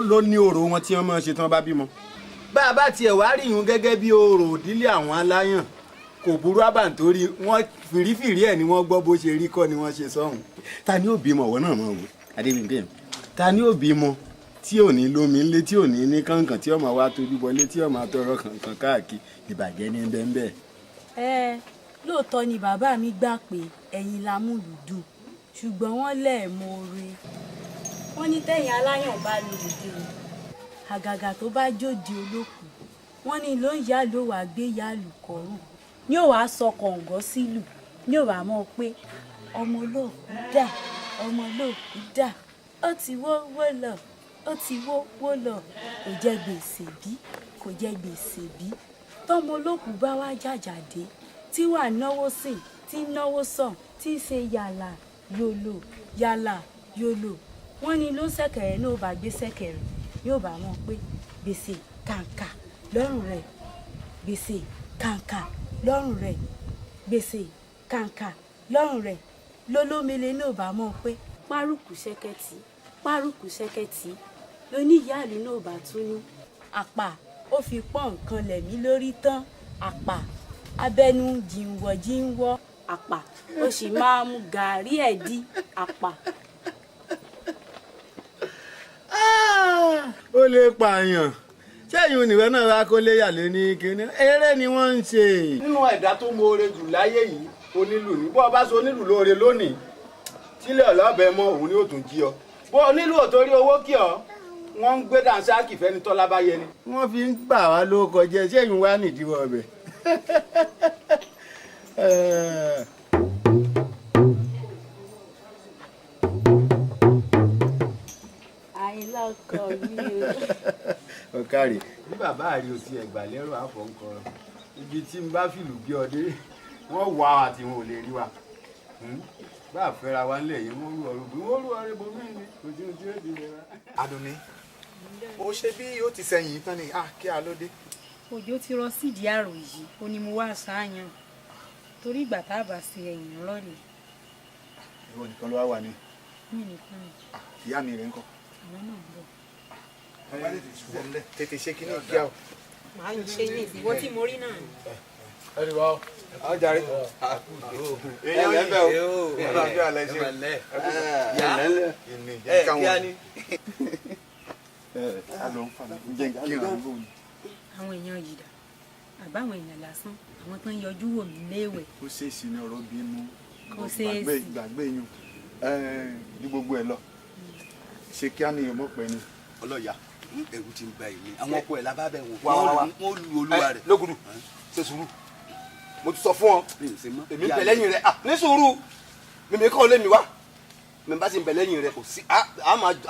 ló ní orò wọn tí wọ́n máa ṣe tí wọ́n bá bímọ. Bá a bá tiẹ̀ wá rí ìyún gẹ́gẹ́ bí orò ìdílé àwọn aláyàn kò burú àbàntórí wọn fìrífìrí ẹ̀ ni wọ́n gbọ́ bó ṣe rí kọ́ ni wọ́n ṣe sọ́hùn. Ta ni ó bímọ ọ̀wọ́ náà mọ̀ wò Adébímpé ta ni ó bímọ tí ò ní lómi ńlé tí ò ní ní kànkàn tí ọmọ wa tójú bọlé tí ọmọ àtọrọ kànkàn káàkiri ìbàjẹ́ ní bẹ́ẹ̀. Lóòótọ́ ni bàbá mi gbà pé ẹ̀yin lámúlùdùn ṣùgbọ́n wọ́n lẹ́ẹ̀mọ́re wọ́n ní tẹ̀yìn aláyàn bá lòdì àgàgà tó bá jòdì olókùn wọ́n ní ló ń yá ló wà gbé yálù kọrùn ní ò wá sọ kọ̀ǹgọ́ sílù ní ò wá mọ̀ pé ọmọ olóòkú dà ọmọ olóòkú dà ó ti wó lọ ó ti wó lọ kò jẹ gbèsè bí kò jẹ gbèsè bí tọmọ olóòkú bá wá jàjàdé tí wà náwó sìn tí náwó sàn tí ń ṣe yàlà yòlò wọ́n ní ló ń ṣẹ̀kẹ̀rẹ̀ ní ò bá gbé ṣẹ̀kẹ̀rẹ̀ yóò bá mọ̀ pé gbèsè kàǹkà lọ́rùn rẹ̀ gbèsè kàǹkà lọ́rùn rẹ̀ gbèsè kàǹkà lọ́rùn rẹ̀ lólómele náà bá mọ̀ pé párùkù ṣẹ́kẹ́tì lóníyàálù náà bá tún ní àpà ó fi pọ́n nǹkan lẹ̀mí lórí tán àpà abẹnú jìnwọ̀ àpà ó sì máa mú gàárì ẹ̀ dí àpà. ó lè pààyàn sẹ́yìn oníwẹ̀ náà wá kó léyà lé ní kíní eré ni wọ́n ń ṣe. nínú ẹ̀dá tó mọ̀ọ́re jù láyé yìí onílù ní bó o bá so onílù lóore lónìí tílẹ̀ ọ̀lọ́bẹ mọ́ òun ni ó tún jí ọ bó onílù ò torí owó kí ọ wọ́n ń gbé dànsáàkì fẹ́ni tọ́lá bá yẹ ni. wọ́n fi ń gbà wá ló kọjá sẹ́yìn wá nídìíwọ̀ ọbẹ̀. àìlọ́kọ mi o. ọ̀kàrẹ̀ bí bàbá rí o ti ẹ̀gbà lẹ́rù àfọ̀nkọ̀rọ̀ ibi tí n bá fìlù gbé ọdẹ wọ́n wà á tí wọn ò lè rí wa bá a fẹ́ra wa ńlẹ̀ yìí wọ́n rú ọ̀rọ̀ bí wọ́n rú ọ̀rẹ́ bomi ni kò tí ó ti rẹ̀ wá. Adùnní ó ṣe bí ó ti sẹ́yìn tán ni kí a ló dé. òjò ti rọ sídìí àrò yìí ó ní mo wá ṣáàyàn torí ìgbà tá a bá ṣe ẹ̀yìn rọ́ọ̀lì. ìwọ nìkan ló wá wà ní. mí nìkan ni. ìyá mi rẹ̀ ń kọ́. àwọn náà ń bọ̀. tètè ṣe kí ní kíá o. màá ń ṣe ní ìwọ tí mo rí náà. ẹ rí wa o. àwọn jàre. èèyàn yìí bẹ́ẹ̀ o. ọlọ́run àlẹ́ ṣe. ẹ kíá ni. àwọn èèyàn yìí dà àbáwọn èèyàn lásán àwọn tó ń yọjú wò mí léèwẹ̀. ó ṣe é sí ní ọ̀rọ̀ bínú gbàgbé yín ní gbogbo ẹ lọ ṣe kí á ní ìmọ̀ pẹ́ ni. ọlọ́yà ẹ̀rù ti ń ba èmi àwọn ọkọ ẹ̀ lábàbẹ̀ wò wọ́n lu olúwa rẹ̀. lókùdù ṣe sùúrù mo ti sọ fún ọ èmi bẹ̀ lẹ́yìn rẹ̀ ní sùúrù mímí kọ́ lé mi wá mi bá ti bẹ̀ lẹ́yìn rẹ̀ kò sí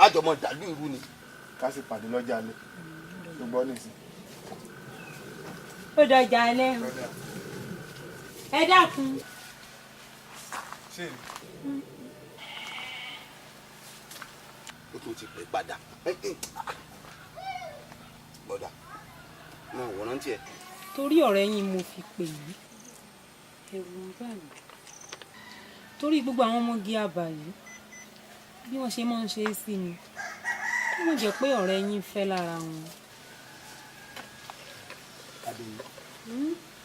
àjọmọ̀ dàlú ìrú ni. ká sì pàdé lọ́jà alẹ́ tó gbọ́ nìsín. ó dọjà alẹ́ ẹ dákun. ó tún ti pè padà bọ́dà náà wọ́n rántí ẹ̀. torí ọ̀rẹ́ yín mo fi pè yín ẹ̀rù ń bà mí torí gbogbo àwọn ọmọge àbà yìí bí wọ́n ṣe máa ń ṣe é sí ni kí wọ́n jẹ́ pé ọ̀rẹ́ yín fẹ́ lára wọn.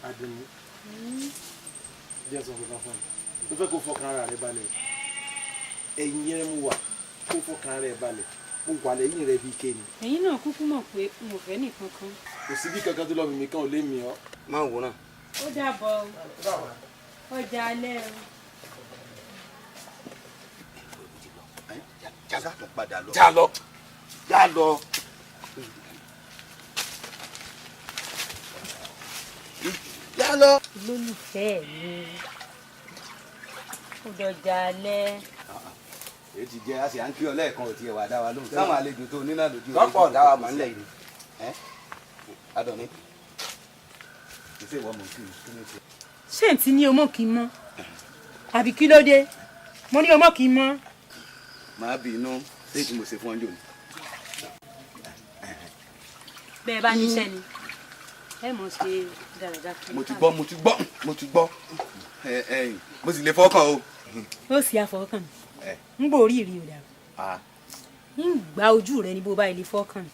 Adùnní díẹ̀ sọ fún fún mi mo fẹ́ kó fọkàn ara rẹ balẹ̀ ẹ̀yìn yẹn mo wà kó fọkàn ara rẹ balẹ̀ mo wà lẹ́yìn rẹ bíi kéènì. ẹ̀yin náà kúkú mọ̀ pé mo fẹ́ nìkan kan. kò sí bí kankan tó lọ mímí kan ò lé mi ọ. máa wò náà. ó dàbọ̀ ọjà alẹ́ o. já lọ. já lọ. lólùfẹ́ mi ó dọjà alẹ́. èyí ti jẹ́ àṣẹ à ń kí ọ lẹ́ẹ̀kan ò tiẹ̀ wà dá wa lóhùn sáwọn àlejò tó ní náà lójú rẹ̀ lọ́pọ̀ dá wa mọ̀ nílẹ̀ yìí Adùnní ìṣe ìwọ mọ̀ kí ni ṣe. ṣé n ti ní ọmọ kì í mọ́ àbí kí ló dé mo ní ọmọ kì í mọ́. màá bí inú léyìí tí mo ṣe fún ọjọ́ ni. bẹ́ẹ̀ bá níṣẹ́ ni ẹ mọ̀ ṣe dáradára kí n mo ti gbọ́ mo sì lè fọ́kàn o. ó sì àfọwọ́kàn ń gbòórí ìrì ò dàrú ń gba ojú rẹ ní bó bá ilé fọ́kàn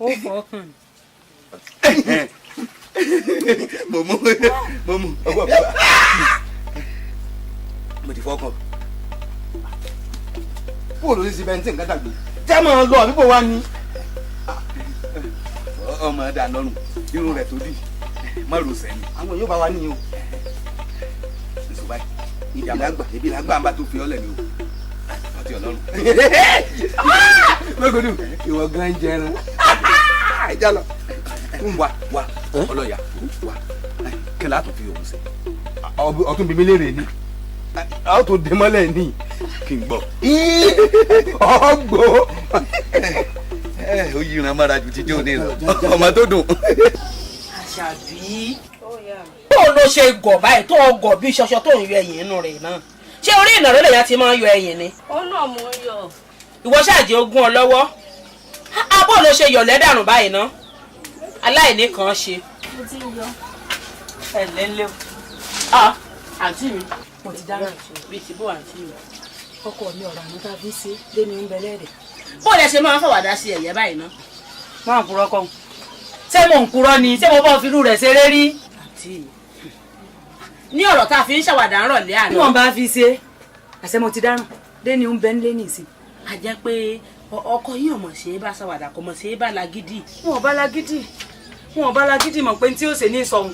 ó fọ́kàn. mo mú ọgbọ́n bàbá mo ti fọ́kàn. fóònù ní sìmẹ́ntì nǹkan dàgbé jẹ́ máa lọ àbí bò wá ní. ọmọ ẹ̀dá lọ́rùn irun rẹ̀ tó dì má ro sẹ́yìn àwọn yóò bá wa níyìn o. èso báyìí ibi làgbà ń bá tó fi ọ́ lẹ̀ ní o ọtí ọlọ́run. lọ́gọ́dù ìwọ gan jẹran ẹja lọ. wá ọlọ́yà wá kí n láti fi òun sí. ọtún bíbí léèrè ni a ó tó dé mọ́lẹ̀ ní kí n gbọ́. ọgbọ́ ó yí ìran mára ju tíjọ́ ní lọ ọmọ tó dùn. Àṣàbí tó ló ṣe gọ̀ báyìí tó gọ̀ bí ṣọṣọ tó ń yọ ẹ̀yìn inú rẹ̀ náà ṣé orí ìnàró lèyàn ti máa ń yọ ẹ̀yìn ni. ó náà mú yọ. ìwọ ṣáàjì ogún ọ lọ́wọ́ abó ló ṣe yọ̀ lẹ́dànù báyìí ná aláìní kan ṣe. mo ti yọ. ẹ lẹ́lẹ́ o. àǹtí mi mo ti dáná bíi ti bó àǹtí mi. ọkọ mi ọ̀rọ̀ àmọ́ tá a fi ṣe lémi ń bẹ lẹ́rẹ̀. bó lẹ ṣe máa ń fọwọ́dà sí ẹ̀yẹ báyìí ná. máa ń purọ́ kọ́ ṣé mo ń purọ́ ni ṣé mo bá fi irú rẹ̀ ṣeré rí. àǹtí ní ọ̀rọ̀ tá a fi ń ṣàwàdà ń rọ̀lẹ́ àná. bí wọ́n bá fi ṣe àṣẹ mo ti dáràn léni ń bẹ ń lé nìsín. a jẹ́ pé ọkọ yín ọmọ ṣe é bá ṣàwàdà kò mọ̀ ṣe é bá lagídí. wọn ò bá lagídí mọ̀ pé tí ó ṣe ní sọ̀hún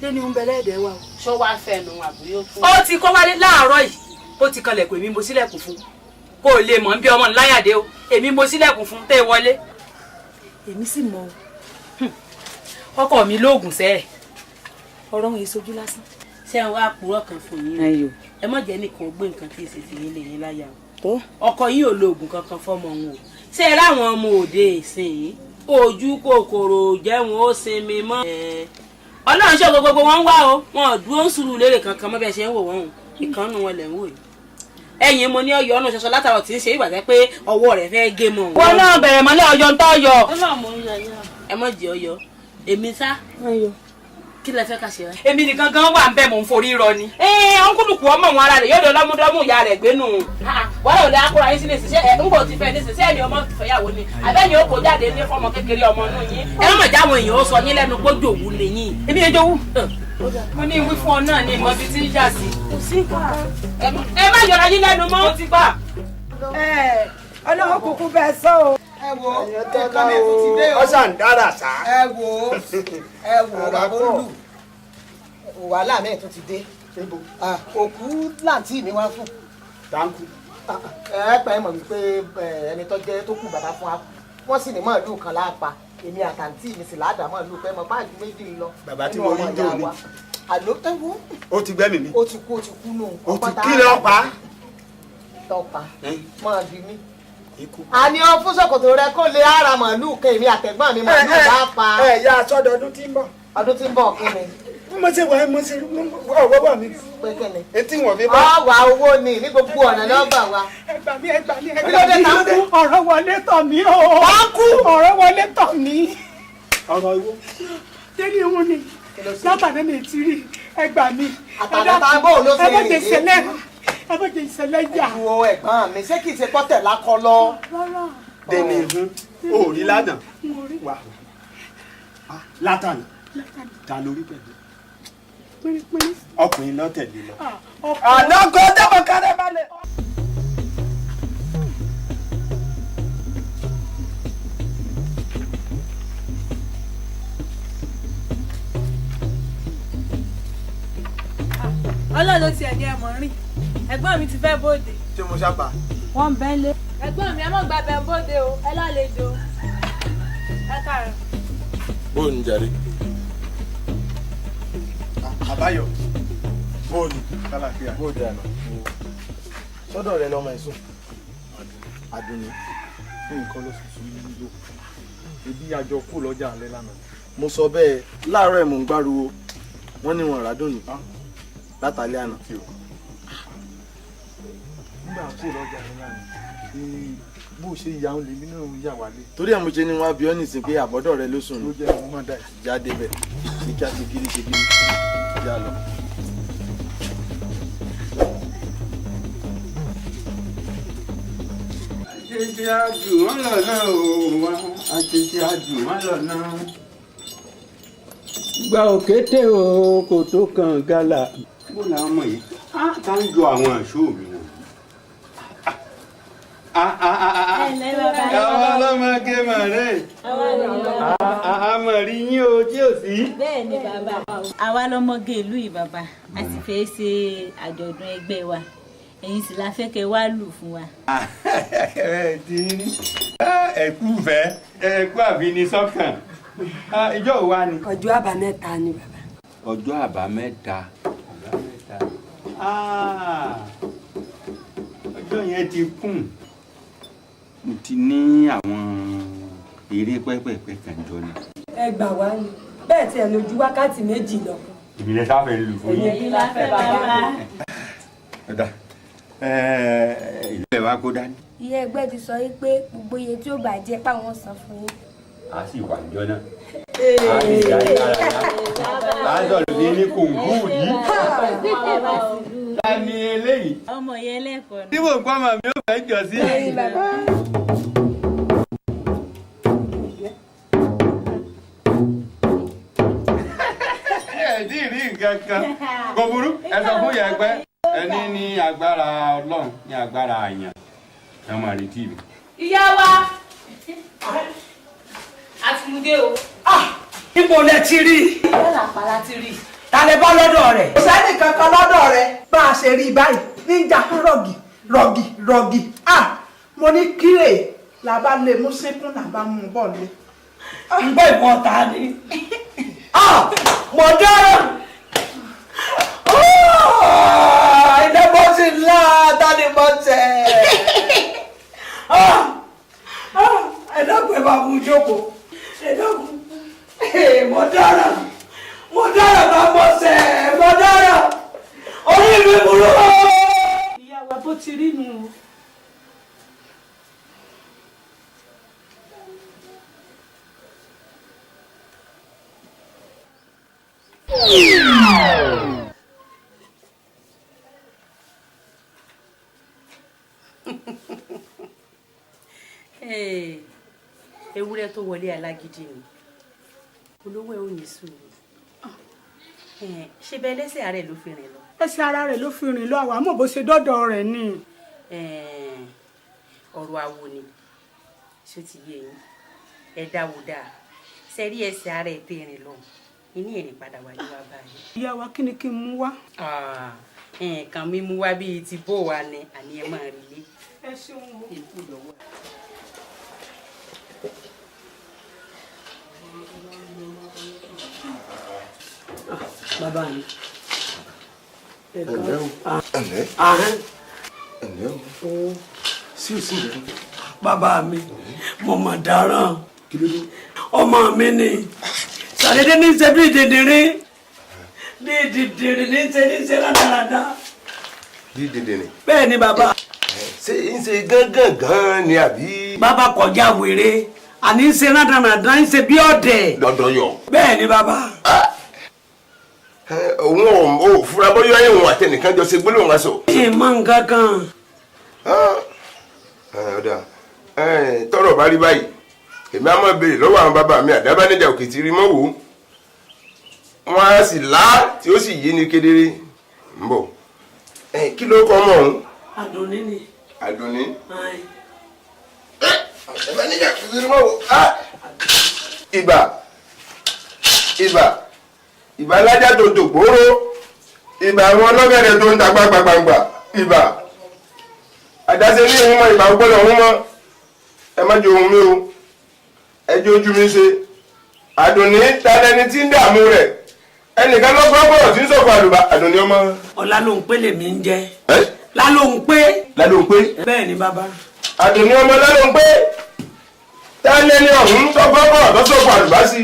léni ń bẹ lẹ́ẹ̀dẹ̀ wa o. ṣó wá fẹnu àbúyó fún. ó ti kọ́ wálé láàárọ̀ yìí ó ti kanlẹ̀kùn èmi mo sílẹ̀kùn fún kó o lè mọ̀ bí ọmọ ńláyàdé o èmi mo sílẹ̀kùn fún tẹ́ ẹ wọlé. èmi sì mọ ọkọ mi lóògùn sẹ́ẹ̀ ọ̀rọ̀ wọn èsojú lásán. ṣé ẹ wá purọ́ kan fún yín ẹ má jẹ́ nìkan ó gbé nǹkan tí èsì yín lè yín láyà o. ọkọ yín ò lo oògùn kankan fọmọ wọn o ṣé ẹ ráwọn ọmọ òde ìsìn ojú kòkòrò jẹ́ wọn ó sinmi mọ́. ọlọ́run ṣe gbogbo wọn ń wá o wọn ò dúró ń sùúrù lérè kankan mọ́ bẹ́ẹ̀ ṣe ń wò wọ́n o ìkànnù wọn lẹ̀ ń wò yìí. ẹ̀yin mo ní ọyọ ọ̀nà ṣoṣo látàrọ̀ tí ń ṣe ìgbà tẹ́ pé ọwọ́ rẹ̀ fẹ́ gé mọ́. wọn náà bẹ̀rẹ̀ mọ́lẹ̀ ọyọ ń tọ́ yọ. ẹ mọ̀ jẹ́ ọyọ èmi sá kí lẹ fẹ́ ká ṣe rẹ. èmi nìkan gan wà ń bẹ mò ń forí rọ ni. ọ̀nkúlùkù ọmọ wọn ara rẹ̀ yóò dé lọ́múdọ́mú ìyá rẹ̀ gbénu. wàhálà ò lè akóra yín sílẹ̀ ṣiṣẹ́ ẹ̀ ń bò ti fẹ́ ní ṣiṣẹ́ ẹni ọmọ fẹ́yàwó ni àbẹ́ni ó kó jáde ní fọmọ kékeré ọmọ inú yín. ẹ má mọ̀ jáwọn èèyàn ó sọ yín lẹ́nu pé jòwú lè yín. èmi yẹn jowú. mo ní ìwí fún ọ náà ní ìmọ̀ bíi tí ń jà sí. kò sí ẹ má yọra yín lẹ́nu mọ́. mo ti gbà. ọlọ́run kúkú bẹ́ẹ̀ sọ o. ẹ wo ẹ̀ka mi tún ti dé o. ọ̀sán dára sá. ẹ wo bàbá olú wàhálà mi tún ti dé. òkú láǹtí mi wá fún. dáńkù. ẹ pẹ́ mọ̀ wípé ẹni tó jẹ́ tó kù bàbá fún wa wọ́n sì ní màálù kan láàpá èmi àtàǹtí mi sì láàdá màálù pẹ́ mọ páàkì méjì lọ. bàbá tí mo rí jò ní. àló ẹ̀wọ̀. ó ti gbẹ́mìí mi. ó ti kú nù. ó ti kí lọ́ọ́ pa. tọ́pa máa bí mi. àní ọ fún ṣòkòtò rẹ kó lè ara màálù kan èmi àtẹ̀gbọ́n mi màálù láàpá. ya sọ́dọ̀ ọdún tí ń bọ̀. ọdún tí ń bọ̀ kí ni. mo ṣe wà mo ṣe ọwọ́ wà mí. pé kí ni. etí wọ̀n mi bá. ọ wà owó ni ní gbogbo ọ̀nà lọ́gbà wa. ẹgbà mi kí ló dé táǹkù. ọ̀rọ̀ wọlé tọ̀ mí o. táǹkù. ọ̀rọ̀ wọlé tọ̀ mí. ọ̀rọ̀ ìwọ. délé wọn ni látàdé mi ti rí ẹgbà mi. àtàdá bò ló ṣe rìn dé. ẹ bá jẹ ìṣẹ̀lẹ̀ yà. wo ẹ̀gbọ́n mi ṣé kìí ṣe pọ́tẹ̀ lákọ lọ. dèmi ò rí lánàá wà látàná ta lórí pẹ̀lú ọkùnrin náà tẹ̀lé lọ. àdókò dábọ̀ kárẹ́ balẹ̀. ọlọ́run ti ẹ̀ní ẹ̀mọ́ rìn ẹ̀gbọ́n mi ti fẹ́ bóde. ṣé mo ṣàpà. wọ́n ń bẹ́ lé. ẹ̀gbọ́n mi ẹ mọ̀ gba bẹ́ẹ̀ bóde o ẹ lálejò ẹ kàrọ̀. bóun jàre. àbáyọ bóòlù kálàfíà. bóòdì àná sọ́dọ̀ rẹ lọ́mọ ẹ̀sùn àdùnní nǹkan ló sùn sí ìlú ibi àjọ kù lọ́jà alẹ́ lánàá. mo sọ bẹ́ẹ̀ láàárọ̀ ẹ̀ mò ń gbárùwò wọ́n ní wọn ràdùn ní látàlẹ́ àná. nígbà kù lọ́jà alẹ́ lánàá bó ṣe ìyá òun lèmi náà yà wálé. torí ẹ̀ mo ṣe ni wọ́n á bí ọ́ nìsín pé àbọ̀dọ̀ rẹ ló sùn ló jẹ́ ọmọ máa dà ẹ̀. jáde bẹ̀ ṣe kí a ṣe kiri já lọ. àṣeṣe àjù wọn lọ́nà o wa àṣeṣe àjù wọn lọ́nà. gba òkété o kò tó kan gálà. bó làwọn ọmọ yìí tá ń jọ àwọn àṣọ mi wọn. ọlọ́mọge mọ̀rẹ́ àmọ̀rí yín o tí ò sí. bẹ́ẹ̀ ni bàbá àwa lọ́mọge ìlú yìí bàbá a sì fẹ́ ṣe àjọ̀dún ẹgbẹ́ wa ẹ̀yin sì la fẹ́ kẹ́ wá lù fún wa. ẹ̀kú fẹ́ ẹ̀kú àfinisọ́kàn ìjọ wa ni. ọjọ́ àbámẹ́ta ni bàbá. ọjọ́ àbámẹ́ta ọjọ́ yẹn ti kùn mo ti ní àwọn eré pẹ́pẹ́pẹ́ kan jọ ni. ẹ gbà wá ni bẹ́ẹ̀ tí ẹ lójú wákàtí méjì lọ. ìbílẹ̀ sáfẹ́ ń lù fún yín. èyí la fẹ́ bàbá. ọ̀dà ìlú ẹ̀ wá kó dání. iye ẹgbẹ́ ti sọ yìí pé gbogbo iye tí ó bàjẹ́ páwọn san fún yín. a sì wà níjọ náà. a sì dá yàrá a sọ̀rọ̀ bí ní kòǹgù yìí. ta ni eléyìí. ọmọ yẹn lẹ́kọ̀ọ́ ni. tí mò ń kọ́ ọmọ mi ò fẹ́ jọ sí. ẹ̀dí rí nǹkan kan kò burú ẹ sọ fún yẹn pé ẹni ní agbára Ọlọ́run ní agbára àyàn ẹ máa retí mi. ìyá wa àtúndé o. ibo lẹ ti rí. bẹ́ẹ̀ làpá láti rí. ta lẹ bá lọ́dọ̀ rẹ̀. kò sẹ́ni kankan lọ́dọ̀ rẹ̀. bá a ṣe rí i báyìí níjà rọ̀gì mo ní kílè làbá lè mú sínkún làbá mú bọ̀ lé. ń gbọ́ ìbọn ta ni. mo dára. iná bó ti lá tani mo tẹ̀. ẹ dákun ẹ bá mú jókòó. ẹ dákun mo dára bá mo sẹ̀ mo dára orí mi burú. ìyá wa bó ti rí nu. ewúrẹ́ tó wọlé alágídí ni olówó ẹ̀ ò ní sùúrù ṣe bẹ́ẹ̀ lẹ́sẹ̀ ara ẹ̀ ló fi rìn lọ. ẹsẹ̀ ara rẹ̀ ló fi rìn lọ àwọn àmọ́ bó ṣe dọ́dọ̀ rẹ̀ ni. ọ̀rọ̀ awo ni ṣó ti yé yín ẹ dáwó dáa sẹ́rí ẹsẹ̀ ara ẹ̀ tẹ̀ rìn lọ iní ẹ̀rìn padà wáyé wá báyìí. ìyá wa kí ni kí n mú wá. nǹkan mímú wá bíi ti bó wa ni àní ẹ máa rí lé. ẹ ṣeun o. èkó lọ́wọ́. bàbá mi. ẹ̀lẹ́ o sí ò sí ìrẹ́lẹ́. bàbá mi mo mà dáràn ọmọ mi ni sàdédé ní ṣe bí dìndìnrín ní dìndìnrín ní ṣe rádaràda. bí dìndìnrín. bẹ́ẹ̀ ni bàbá. ṣé ń ṣe gángan ni àbí. bàbá kọjá wèrè àní ń ṣe rádaràda ń ṣe bí ọ̀dẹ̀. dandan yọ. bẹ́ẹ̀ ni bàbá. òun ò fura bóyá òun àtẹnìkan jọ ṣe gbólóhùn aṣọ. ìmọ̀ nǹkan kan. ọ̀dà tọ́rọ̀ bá rí báyìí èmi á máa béèrè lọ́wọ́ àwọn bàbá mi àdábánijà òkè tí rí mọ́ wò ó wọ́n á sì lá tí ó sì yé ni kedere ń bọ̀ kí ló kọ́ ọmọ òun. Àdùnní ni. Àdùnní. àdábánijà òkè tí rí mọ́ wò ó ìbà alájà tó tò gbòòrò ìbà àwọn ọlọ́gẹ̀dẹ̀ tó ń ta gbàgbàgbà ìbà àdáṣe ní ìhun mọ ìbà gbọ́dọ̀ ọ̀hún mọ́ ẹ má jẹ ohun mi o ẹ jẹ ojú mi ṣe Àdùnní tàdẹni tí ń dààmú rẹ̀ ẹnìkan ló gbọ́ bọ̀rọ̀ tí ń sọ̀kọ̀ àdùbà Àdùnní ọmọ. ọ̀la ló ń pé lèmi ń jẹ. láló ń pé. láló ń pé. bẹ́ẹ̀ ni bàbá. Àdùnní ọmọ láló ń pé tàdẹni ọ̀hún tó gbọ́ bọ̀rọ̀ tó sọ̀kọ̀ àdùbà sí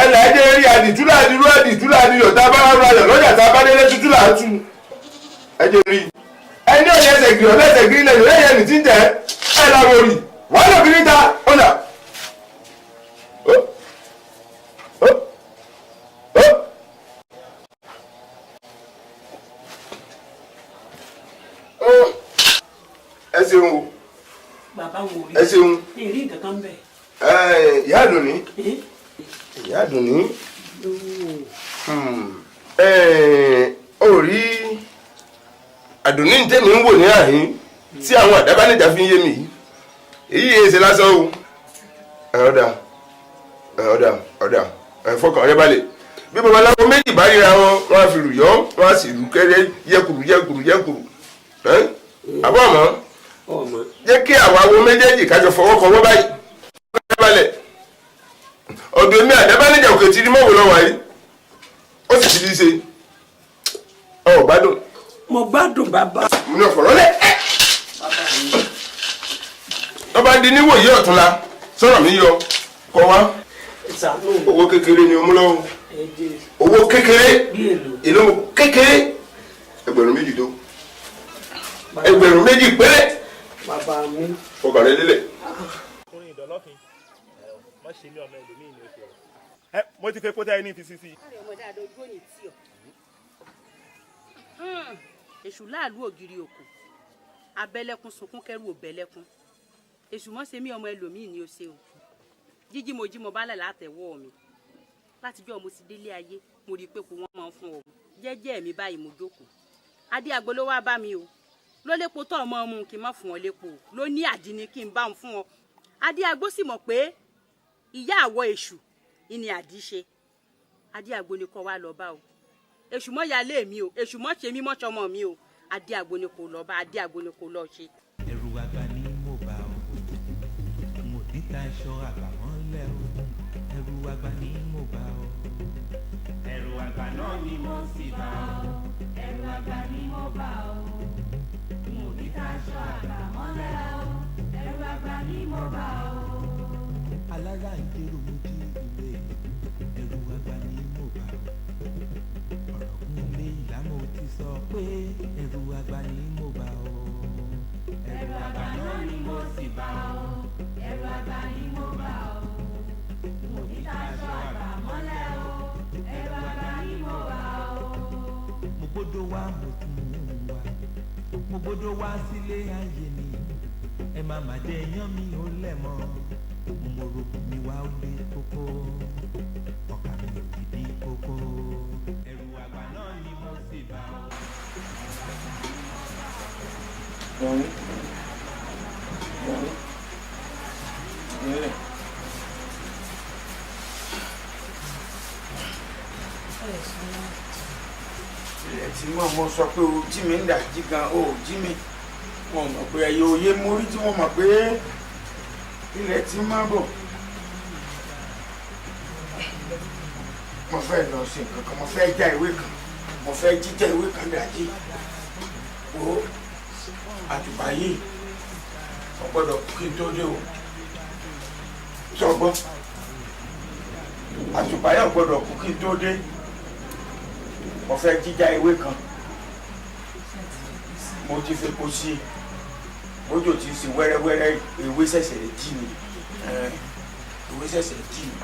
ẹnà ẹdẹ rí àdìtúlà àdìrú àdìtúlà àdìyọ tá a bá rà yọ lọ́jà tá a bá délé tútúlà á tú ẹdẹ rí ẹni ọ̀yẹ́ ẹsẹ̀ gírí ọ̀lẹ́sẹ̀ gírí lẹ́yìn lẹ́yìn ẹni tí ń tẹ̀ ẹ̀ làwọn òrì wọ́n lè fi níta ọ̀nà. ẹ ṣeun o. bàbá wo rí. ẹ ṣeun. èrí nǹkan kan bẹ̀. ìyá Àdùnní. ìyá Àdùnní. ó rí Àdùnní ní tèmi ń wò ní àhín tí àwọn àdábánijà fi ń yé mi yìí èyí yéé ṣe lásán o. ọ̀dà fọkàn rẹ balẹ̀ bí babaláwo méjì bá ríra wọn wọn á fi rù yọ wọn á sì rù kẹ́rẹ́ yẹkùrù àbọ̀ àmọ́ jẹ́ kí àwa wo méjèèjì kájọ fọwọ́ kọ́wọ́ báyìí fọkàn rẹ balẹ̀ ọ̀dọ̀ èmi àdábánijà òkè tí rí mọ́wò lọ́wọ́ yìí ó sì ti di ṣe ọ̀ gbádùn. mo gbádùn bàbá. mo ní ọ̀fọ̀rọ̀ lẹ̀. ọba di níwòye ọ̀túnla sọ̀rọ̀ mi yọ kọ wá. owó kékeré ni o mú lọ́wọ́. owó kékeré èlò kékeré ẹgbẹ̀rún méjì tó ẹgbẹ̀rún méjì péré. bàbá mi. ọkàn rẹ lélẹ̀. ọkùnrin ìdọ̀lọ́fin má ṣe ní ọmọ ẹlòmíì ní oṣù rẹ. mo ti fẹ́ kó táyé ní fi sí sí. èṣù láàlú ògiri òkú abẹ́lẹ́kún sunkún kẹ́rù òbẹ́lẹ́kún èṣù mọ́ ṣe mí ọmọ ẹlòmíì ní oṣù o jíjí mo jí mo bálẹ̀ látẹ̀wọ́ mi látijọ́ mo ti délé ayé mo rí i pé kó wọ́n máa ń fún ọ jẹ́jẹ́ mi báyìí mo jókòó adé agbo ló wá bá mi o ló lépo tó ọmọ ọmọ kí n má fún ọ lépo ló ní àdínní kí n bá òun fún ọ adé agbo sì mọ̀ pé ìyá àwọ̀ èṣù ìní àdí ṣe adé agbo ni kó wá lọ bá o èṣù mọ́ yálé mi o èṣù mọ́ ṣe mí mọ́ ṣọmọ mi o adé agbo ni kò lọ bá adé agbo ni kò lọ ṣe. ẹ̀rù àgbà ni mo bá o mo díta ẹ̀ṣọ́ àgbà mọ́lẹ̀ o ẹ̀rù àgbà ni mo bá o ẹ̀rù àgbà náà ni mo sì bá o ẹ̀rù àgbà ni mo bá o mo díta ẹ̀ṣọ́ àgbà mọ́lẹ̀ o ẹ̀rù àgbà ni mo bá o. alára ń jẹ́rù mo jí ilé ẹ̀rù àgbà ni mo bá o ọ̀rọ̀ kúnlé ìlànà ti sọ pé ẹ̀rù àgbà ni mo bá o ẹ̀rù àgbà náà ni mo sì bá o ẹ̀rù àgbà ni mo bá o mo ní aṣọ àgbà mọ́lẹ̀ o ẹ̀rù àgbà ni mo bá o. mo gbọ́dọ̀ wá mo tún wá mo gbọ́dọ̀ wá sílé ayé mi ẹ má má jẹ yán mi ò lẹ̀ mọ́ mo rògbò mi wá ó lé kókó ọkà mi ò gidi kókó ẹ̀rù àgbà náà ni mo sì bá o. ilẹ̀ tí mo sọ pé o jí mi ń dà jí gan o jí mi wọn mọ̀ pé ẹ̀yẹ òye mórí tí wọ́n mọ̀ pé ilẹ̀ tí má bọ̀ mo fẹ́ lọ sí nǹkan kan mo fẹ́ já ìwé kan mo fẹ́ jíjá ìwé kan dàjí o àtùpà yìí o gbọ́dọ̀ kí n tó dé o sọgbọ́n àtùpà yìí o gbọ́dọ̀ kú kí n tó dé mo fẹ́ jíjá ìwé kan mo ti fi kó sí bójú ti sí wẹ́rẹ́wẹ́rẹ́ ìwé ṣẹ̀ṣẹ̀ jí mi ìwé ṣẹ̀ṣẹ̀ jí mi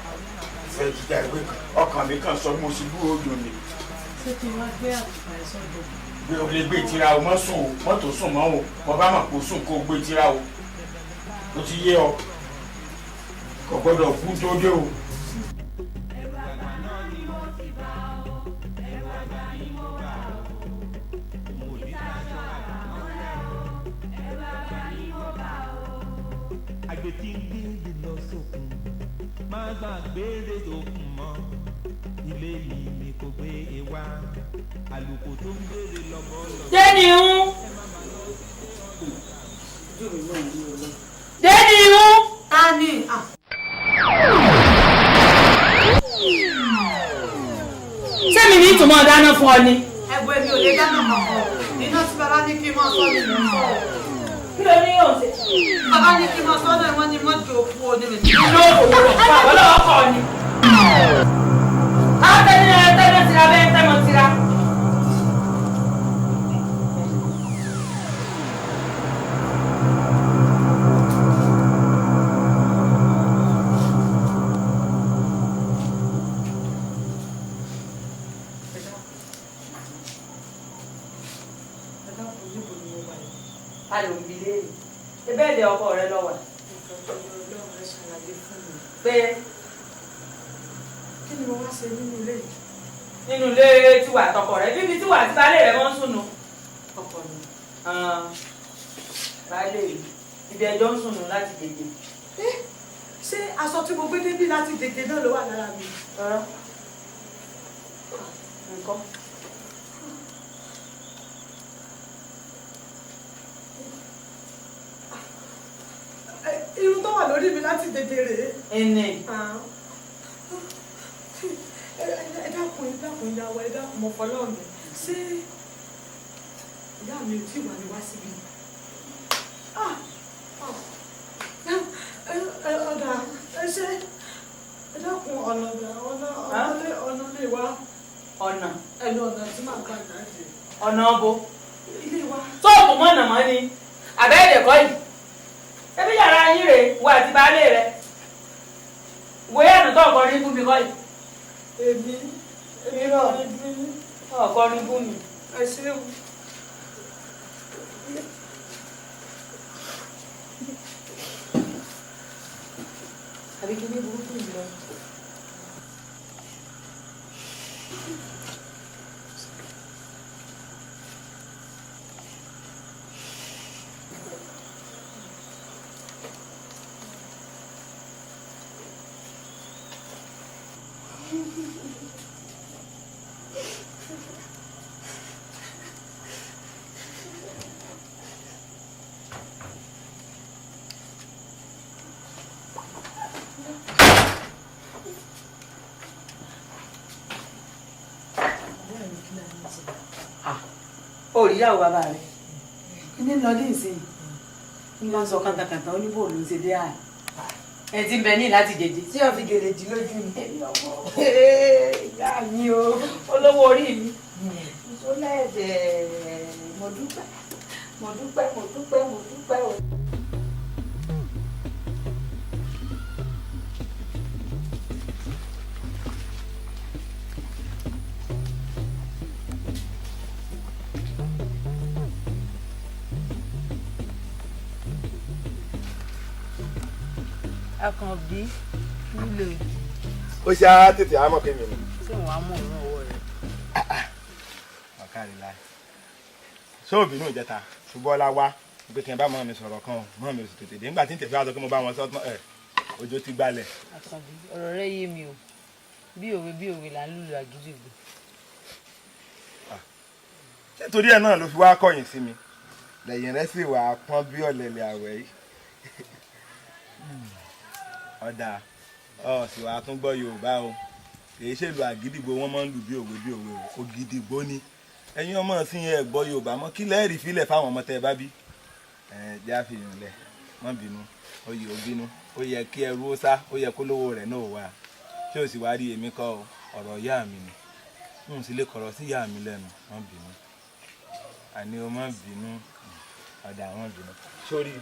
fẹ́ jíjá ìwé kan ọkàn mi kan sọ mo sì bú òjò ni. ṣé kí n wá gbé àtùpà ẹ̀ sọ́dọ̀? bí o lè gbé tira o mọ́ sùn o mọ́tò sùn mọ́ o mo bá mọ̀ kó sùn kó gbé tira o o ti yé ọ kò gbọ́dọ̀ kú tó dé o. àgbẹ̀ tí ń gbé lọ sókun má gbàgbé rẹ̀ sókun mọ́ ilé mi ni kò gbé e wá àlùkò tó ń béèrè lọ́bọ̀ lọ. Déni ń. Déni ń. Ta ni? Ṣé mi ní ìtumọ̀ dáná fún ọ ni? Ẹ̀bùn èmi ò lè dáná kankan. Iná tí bàbá ní kí n máa sọ ni mò ń sọ. Kí ló ní yóò ṣe? Bàbá ní kí n máa sọ náà wọ́n ní mọ́jú òkú onímọ̀. Inú òwò bàbá lọ́wọ́ kọ́ ni. Á tẹ́lẹ̀ tira bẹ́ẹ̀ tẹ́mọ̀ tira. Alòmílé ebe ẹ̀dẹ̀ ọkọ rẹ lọ wà. Pé kí ni mo wá ṣe nínú ilé yìí? Nínú ilé tiwa àtọkọ rẹ bíbi tiwa àti baálé rẹ wọ́n ń sùnù. Ọkọ mi. Baálé ibi ẹjọ́ ń sùnù láti dèdè. Ṣé aṣọ tí mo gbé débí láti dèdè náà ló wà lára mi? Nǹkan. Irun tó wà lórí mi láti dèdè rèé. Ẹnì. Ẹ dákun ìyàwó ẹ dákun mọ fọlọ́ọ̀nù. Ṣé ìyá mi ò tí wà ní wá síbi. Ọ̀dà ẹ ṣe ẹ dákun ọ̀nà lè wá. Ọ̀nà. Ẹnu ọ̀nà tí màá gbà jáde. Ọ̀nà ọ̀bọ. Ilé wa. Sọ́ọ̀bù mọ̀nà mọ́ ni. Àbẹ́ẹ̀dẹ̀ kọ́ yìí. Ẹbí yàrá yín rèé, wo àti baálé rẹ̀. Wo yàrá tó ọkọ ní fún mi kọ́ yìí. Èmi náà. Ọkọ ní fún mi. Ẹ ṣeun. Àbí kí ní burúkú yìí lọ. Òrìyàwó bàbá rẹ̀. Ilé lọ ní ìsìn. Ń bá sọ kàntàkàntà oníbò ló ń ṣe dé àná. Ẹ ti ń bẹ ní láti jẹjẹ. Tí o fi gèrè dì lójú mi. Ìyá mi o, olówó orí mi. Ìṣólẹ́ẹ̀dẹ̀ mo dúpẹ́ o. Àkànbí nílò ìdí. Ó ṣe á tètè á mọ̀ pé mi ni. Ṣé òun á mọ̀ òun ọwọ́ rẹ̀? Ọ̀kàrí láì. Ṣé òbínú ìjẹta ṣùgbọ́n ọlá wá pé kí n bá mọ́ mi sọ̀rọ̀ kan mọ́ mi ò sì tètè dé nígbà tí n tẹ̀fẹ́ àzọ pé mo bá wọn sọ́tàn òjò ti gbalẹ̀. Àkànbí ọ̀rọ̀ rẹ̀ yé mi o bí òwe là ń lùlù àgídìgbò. Ṣé torí ẹ̀ náà ló fi wá kọ̀yìn sí mi lẹ́yìn rẹ̀ sì wà pọ́n bí ọ̀lẹ̀lẹ̀ àwẹ̀ yìí. Ọ̀dà sì wàá tún gbọ́ Yorùbá o kìí ṣèlú àgídìgbò wọ́n máa ń lù bí òwe o ògìdìgbò ni ẹ̀yin ọmọ sí ẹ gbọ́ Yorùbá mọ́ kí lẹ́ẹ̀rì fílẹ̀ fáwọn ọmọ tẹ́ ẹ bá bí jẹ́ àfihàn lẹ̀ mọ́ bínú oyè òbínú ó yẹ kí ẹrú ó sá ó yẹ kó lówó rẹ̀ náà wà ṣé o sì wá rí èmi kọ́ ọ̀rọ̀ ìyá mi ni n sì lè kọ̀rọ̀ sí ìyá mi lẹ́nu mọ́ bínú àní o mọ́ bínú ọ̀dà mọ́ bínú sórí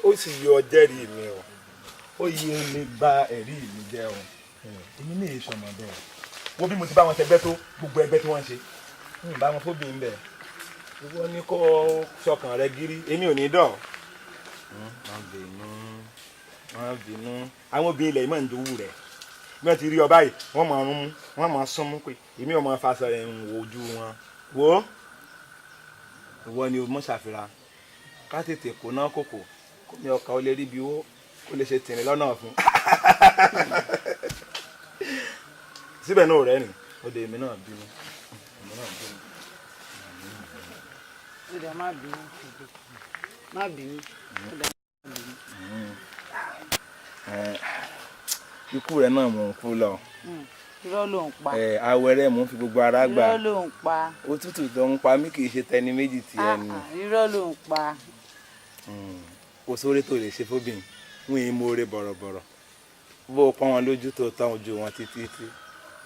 ó sì yọ jẹ́rìí mi o ó yẹ mi bà ẹ̀rí mi jẹ́ o èmi ní ìṣọ̀nà bẹ́ẹ̀ wo bí mo ti bá wọn ṣẹgbẹ́ tó gbogbo ẹgbẹ́ tí wọ́n ṣe ń bá wọn fóbi ń bẹ̀ ìwọ ní kó ṣọkàn rẹ gírí èmi ò ní dọ̀ wọ́n bínú àwọn obìnrin ilẹ̀ ìmọ̀ ń dowó rẹ̀ bí wọ́n ti rí ọ báyìí wọ́n máa rún mú wọ́n máa sún mú pé èmi ò máa faṣọ ẹ̀ ń wo ojú wọn wo ìwọ ni o mọ̀ ṣàfihàn ká tètè kó náà kòkò kó mi ọkà ó lè rí bí ó kó lè ṣe tìrín lọ́nà fún síbẹ̀ náà rẹ̀ rìn ó de èmi náà bínú. Ìdá má bínú má bínú. Ikú rẹ̀ náà mò ń kú lọ. Irọ́ ló ń pa. Awẹ́rẹ́ mò ń fi gbogbo ara gbà. Irọ́ ló ń pa. Òtútù tó ń pa mí kì í ṣe tẹni méjì tí ẹni. Irọ́ ló ń pa. Kò sóore tó lè ṣe fóbìnrin wọn èé mórè bọ̀rọ̀bọ̀rọ̀ bó pọ́n wọn lójú tó tán ojú wọn títí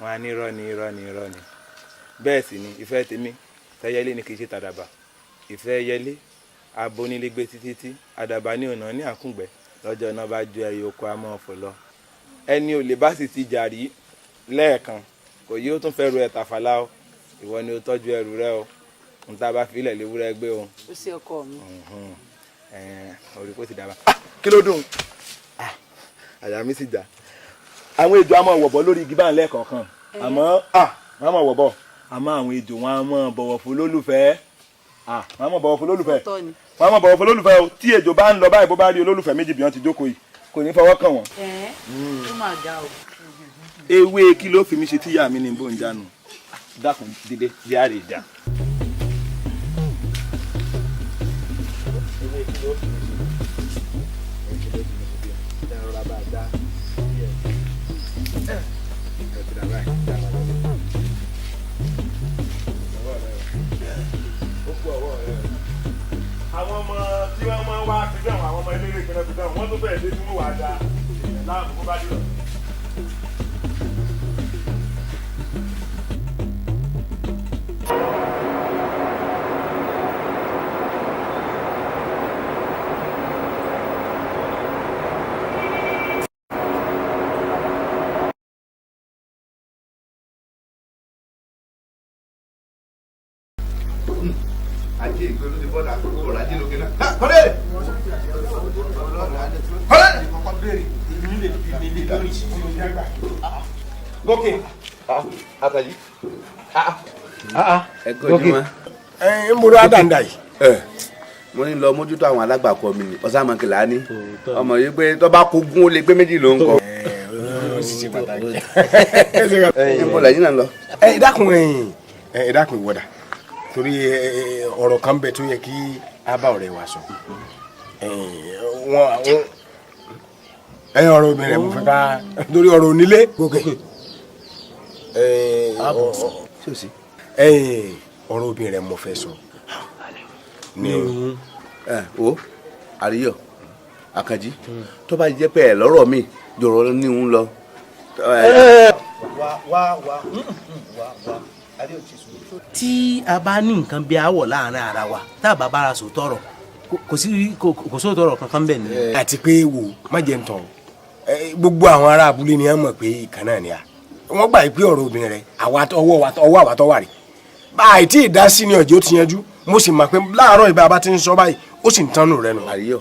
wọn á ní irọ́ ni bẹ́ẹ̀ sì ni ìfẹ́ tèmi tẹ́yẹlé ni kì í ṣe tàdàbà ìfẹ́ yẹlé abonílégbé títí àdàbà ní ọ̀nà ní àkùngbẹ́ lọ́jọ́ náà bá ju ẹyọ oko amọ́ ọ̀fọ̀ lọ ẹni ò lè bá sì ti jàrí lẹ́ẹ̀kan kò yí ó tún fẹ́ ru ẹ̀ tàfàlà o ìwọ ni ó tọ́jú ẹrù rẹ o n ta bá filẹ̀ léwúrẹ́ gbé o. Ó sì ọkọ mi. Orí kò ti dàbà kí ló dùn àyà mi sì já àwọn ejò a máa wọ̀bọ̀ lórí igi bá ń lẹ́ẹ̀kọ̀ọ̀kan àmọ́ wọ́n á máa wọ̀bọ̀ àmọ́ àwọn ejò wọn á máa bọ̀wọ̀ fún lólùfẹ́ wọ́n á máa bọ̀wọ̀ fún lólùfẹ́ wọ́n á máa bọ̀wọ̀ fún lólùfẹ́ o tí ejò bá ń lọ báyìí bó bá rí olólùfẹ́ méjì bí wọ́n ti jókòó yìí kò ní fọwọ́ kàn wọ́n. Ó mà ga o. Ewé kí ló fi mí ṣe tíyà mi ní bó ń jánu dákun dídé yára ìjà. Ewé kí ló fi mí ṣe ẹ̀rọ bá dá ó kú ọwọ́ rẹ̀. tí wọ́n máa ń wá fi dán àwọn ọmọ eléré ìpínlẹ̀ fi dán wọ́n tó bẹ̀rẹ̀ dé tí wọ́n wà á da láàmú kó bá dé lọ. Ajé ìgbé ló ti bọ́dà àkókò ọ̀rọ̀ ajé lókè náà. Kọ́lé! Kọ́lé! Kọ́kọ́ béèrè ìlú lè fi mi lé lórí ìṣòro jágbà. Gòkè. Àkàyí. Ẹ kọjú mọ́. Ń bolo àdàndà yìí. Mo ní lọ mójútó àwọn alágbàkọ mi ni ọ̀sán àmọ̀kìlá ní. Ọmọ yìí pé tó bá kó gún ó lè gbé méjì ló ń kọ. Ó sì ṣe pàtàkì. Níbo lẹ́yìn náà lọ? Ẹ dákun ìwọ́dà torí ọ̀rọ̀ kan bẹ tó yẹ kí a bá ọ̀rẹ́ wa sọ. Ẹ̀yin ọ̀rọ̀ obìnrin mo fẹ́ ká torí ọ̀rọ̀ onílé gòkè. Ọ̀rọ̀ obìnrin mo fẹ́ sọ. O àríyọ̀ Àkànjí tó bá jẹ́ pé ẹ̀ lọ́rọ̀ mi jọ̀rọ̀ ní òun lọ. Tí a bá ní nǹkan bí àwọ̀ láàrin ara wa tá a bá bára sọ tọrọ kò sóò tọrọ kankan bẹ́ẹ̀ ni. Àti pé wò má jẹ́ ń tọ̀ gbogbo àwọn ará abúlé ni wọ́n mọ̀ pé ìkan náà ni a wọ́n gbà pé ọ̀rọ̀ obìnrin rẹ̀ ọwọ́ àwàtọ́ wà rí báyìí tí ìdásí ni ọjọ́ ti yanjú mo sì mọ̀ pé láàárọ̀ ìbá bá ti ń sọ báyìí ó sì ń tánú rẹ nù. Àríyọ̀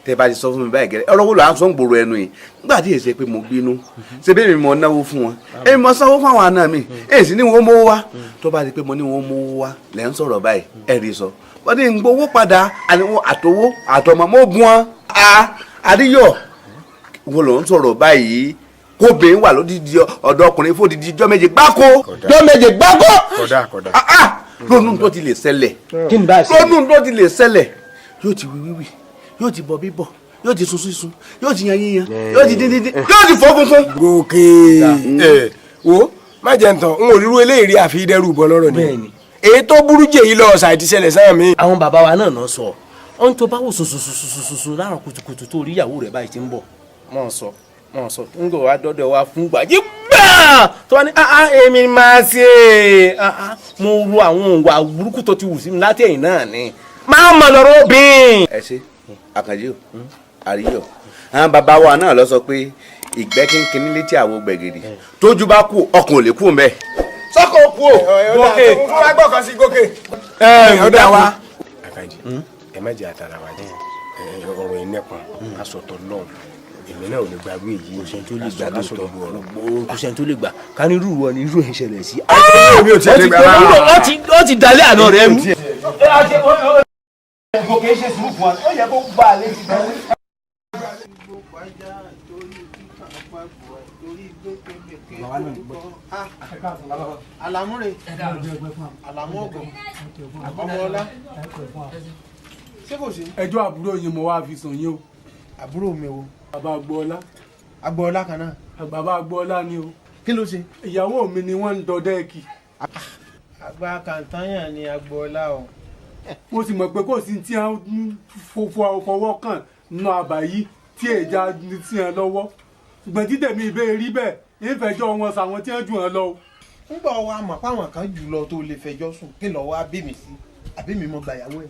tẹ bá ti sọ fún mi báyìí gẹ́rẹ́ ọ̀rọ̀ wo ló à ń sọ ń gbòòrò ẹnu yìí nígbà tí èsì pé mo bínú ṣe bí èmi mọ náwó fún wọn èmi mọ sanwó fún àwọn àna mi èsì ní wọn mówó wá tó bá di pé mo ní wọn mówó wá lẹ́ ń sọ̀rọ̀ báyìí ẹ̀rí sọ wọ́n ní gbowó padà àtowó àtọmọ mo bùn wọn. Àríyọ̀ wo ló ń sọ̀rọ̀ báyìí kóbìnrin wà lódìdí ọ̀dọ̀ ọkùnrin fòdìdí ijọ́ méje gbáko kódà. Ronú tó ti lè ṣẹlẹ̀ ronú tó ti lè ṣẹlẹ̀ yóò ti wíwíwì yóò ti bọ̀ bíbọ̀ yóò ti sun sísun yóò ti yan yíyan yóò ti díndín yóò ti fọ́ funfun. Gòkè wo má jẹ́ ntàn n ò ríru eléyìí rí àfi dẹ́rù bọ́ lọ́rọ̀ ni èyí tó burú jẹ́ yìí lọ ọ̀sà àti ṣẹlẹ̀ sáà mi. Àwọn bàbá wa náà sọ ọ́n tó bá wò sùn láàrọ̀ kùtùkùtù tó rí ìyàwó rẹ̀ báyìí ti ń bọ̀ mọ̀ sọ ń gbọ̀ wá dọ́dọ̀ wá fún gbàjí gbáà tó wá ní èmi máa ṣe mo ro àwọn òǹwà burúkú tó ti wù sí mi láti ẹ̀yìn náà ni máa mọ̀ lọ́rọ̀ obìnrin. Ẹ ṣe Àkànjí o Àríyọ̀ àwọn bàbá wa náà lọ sọ pé ìgbẹ́ kínkínní létí àwo gbẹ̀gìrì tójú bá kú ọkàn ò lè kú mbẹ. Sọ́kò kú o. Gòkè fún wa gbọ́ kan sí Gòkè. Ọ̀dà wa. Àkànjí ẹ má jẹ́ àtàrà wa jẹ́ ọ̀rọ̀ yìí nẹ́pọ̀n asọ̀tọ̀ lọ́hùn èmi náà ò lè gbàgbé èyí kò sẹ́ni tó lè gbà lóòótọ́ kò sẹ́ni tó lè gbà ká ní irú wọn ní irú ẹ̀ ṣẹlẹ̀ sí. mi ò tiẹ̀ lè gbà rárá. ó ti dalẹ̀ àná rẹ̀ mú. Gòkè ṣe sùúrù fún wa ó yẹ kó gbà lé ti tẹ́lẹ̀. Àlàmúre Àlàmú ọgọ ọmọọlá ṣé kò sí. Ẹjọ́ àbúrò yín mo wá fi sùn yín o. Àbúrò mi wo. Bàbá Agboola. Agboola kan náà. Bàbá Agboola ni o. Kí ló ṣe. Ìyàwó mi ni wọ́n ń dọdẹ kì. Àgbà kàńtányà ni Agboola o. Mo sì mọ̀ pé kò sí tí wọ́n fọwọ́ kàn nínú àbá yìí tí èjà sí ẹ lọ́wọ́ ṣùgbọ́n tí tèmi ìbéèrè rí bẹ́ẹ̀ ìfẹjọ́ wọn sàwọn tí wọ́n jù wọn lọ. Nígbà wa mọ̀ páwọn kan jù lọ tó lè fẹjọ́ sùn kí lọ́ọ́ wá bí mi sí àbí mi mọ̀ gbàyàwó ẹ̀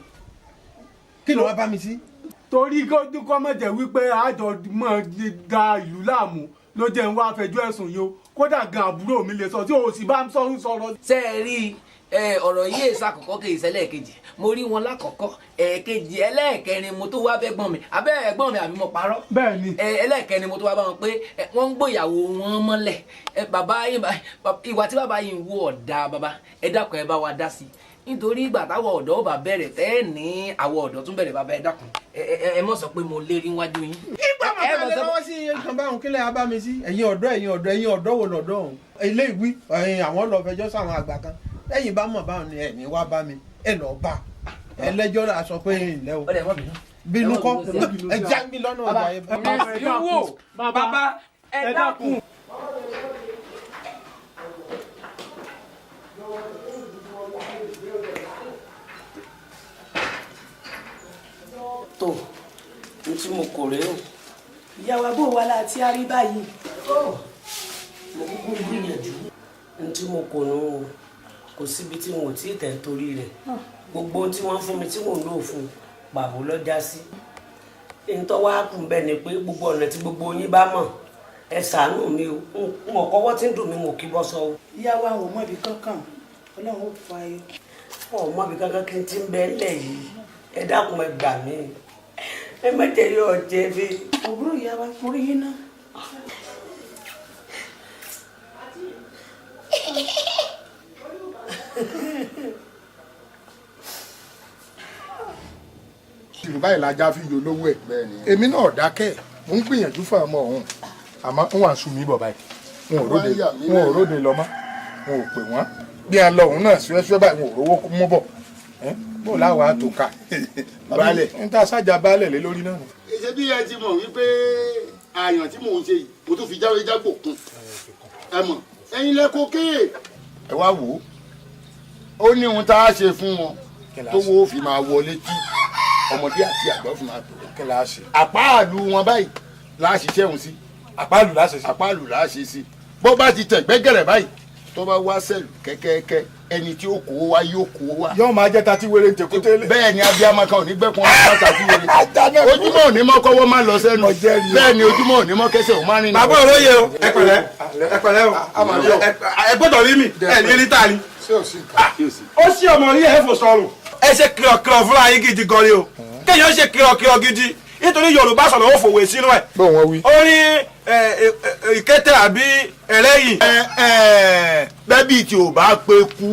kí lọ́ọ́ wá bá mi sí. Torí kọ́ mọ̀ jẹ́ wípé àjọ mọ̀ da ìlú láàmú ló jẹ́ ń wá fẹjọ́ ẹ̀sùn yìí o kódà gan àbúrò mi lè sọ tí o sì bá ń sọ̀rọ̀. Ṣé ẹ rí ọ̀rọ̀ yìí èsì àkọ́kọ́ kì í ṣẹlẹ̀ kejì mo rí wọn lákọ̀ọ́kọ́ ẹ̀ẹ̀kejì ẹlẹ́ẹ̀kẹrin mo tó wá bẹ́gbọ́n mi abẹ́ ẹ̀gbọ́n mi àbí mo parọ́. Bẹ́ẹ̀ni. Ẹlẹ́ẹ̀kẹrin mo tó wá bá wọn pé wọ́n ń gbòyàwó wọn mọ́lẹ̀ bàbá yìí ìwà tí bàbá yìí ń wò ọ̀dà bàbá ẹ dákun ẹ bá wa dá sí i nítorí ìgbà táwọn ọ̀dọ́ bá bẹ̀rẹ̀ tẹ́ ní àwọn ọ̀dọ́ tún bẹ̀rẹ̀ bàbá ẹ dákun ẹ mọ̀ sọ pé mo lérí wájú yín. Ìgbà màtá lè lọ́wọ́ sí nǹkan báwọn kílẹ̀ á bá mi sí ẹ̀yin ọ̀dọ́ wo lọ́dọ̀ ọ̀hún ilé ìwí àwọn lọ fẹjọ́ sáwọn àgbà kan lẹ́yìn bá mọ̀ báwọn ni ẹ̀mí wá bá mi ẹ̀ lọ́ọ́ bá ẹlẹ́jọ́ la sọ pé ilẹ̀ o bínú kọ́ ẹ já mi lọ́nà ọjà yẹn. Bàbá ẹ dákun. tó ní tí mo kò rèé o. ìyá wa bó wa láti á rí báyìí. mo kúkú gbìyànjú ní tí mo kò nù o kò síbi tí wọn ò tí ì tẹ̀ torí rẹ̀ gbogbo tí wọ́n fún mi tí mò ń lò fún pàbó lọ́jà sí. ntọ́ wa kù bẹ́ẹ̀ ni pé gbogbo ọ̀nà tí gbogbo yín bá mọ̀ ẹ ṣàánú mi o n ò kọ́wọ́ tí ń dùn mí mo kí bọ́ sọ o. ìyá wa ò mọ̀bi kankan ọlọ́run ó fa ayọ̀. ọ̀ mọ̀bi kankan kí n ti ń bẹ ńlẹ̀ yìí ẹ dákun ẹ gbà mí ẹ má jẹ́ yọ ọ̀jẹ̀ bí. òwúrò ìyá wa mo rí yín náà. yorùbá ìlàjà fi yọ lówó ẹ èmi náà dákẹ́ mo ń gbìyànjú fún ọmọ ọ̀hún àmọ́ ń wà sùn mí bọ̀ báyìí wọn ò róde lọ mọ́ wọn ò pè wọ́n bí a lọ òun náà ṣúẹ́ṣúẹ́ báyìí wọn ò rówó mú bọ̀ bó láwàá tó ká baálẹ̀ ń ta sájà baálẹ̀ lé lórí náà. ṣé bí ẹ ti mọ̀ wípé àyàn tí mò ń ṣe yìí mo tún fi jáwé jágbò kún ẹ mọ̀ ẹ̀yin lẹ́kọ̀ọ́ kéè. ẹ wá wò ó ní ohun tá a ṣe fún wọn tó wo fi máa wọlé tí ọmọdé àti àgbà fún wa tó kí la ṣe. àpáàlù wọn báyìí la ṣiṣẹ́ òun sí. àpáàlù la ṣe sí. àpáàlù la ṣe sí. bó bá ti tẹ̀ gbẹ́gẹ̀rẹ̀ báyìí tó bá wá sẹ́lù kẹ́kẹ́kẹ́ ẹni tí ó kó wa yóò kó wa. yóò máa jẹ́ tati wéré ń tẹ̀kú tẹ́lẹ̀. bẹ́ẹ̀ ni abiyamọ kan ò ní gbẹ́kun wọn tati wéré. ojúmọ́ ò ní mọ́ kọ́wọ́ máa lọ sẹ́nu. bẹ́ẹ̀ ni ojúmọ́ ò ní mọ́ kẹsẹ̀ ò máa rìn. bàbá olóye o ẹ pẹ̀lẹ́ o ẹ gbọ́dọ̀ rí mi ẹ ní rí ta ni. ó sí ọmọ ní ẹ fò sọrùn. ẹ ṣe kìlọ̀kìlọ̀ fúnra yín gidi gan ni o kéèyàn ṣe kìlọ̀kìlọ̀ gidi nítorí yorùbá sọ̀rọ̀ ó fòwe sínú ẹ̀. bó wọn wí. ó ní ìkété àbí ẹlẹ́yìn. bẹ́bí tí ò bá pé kú.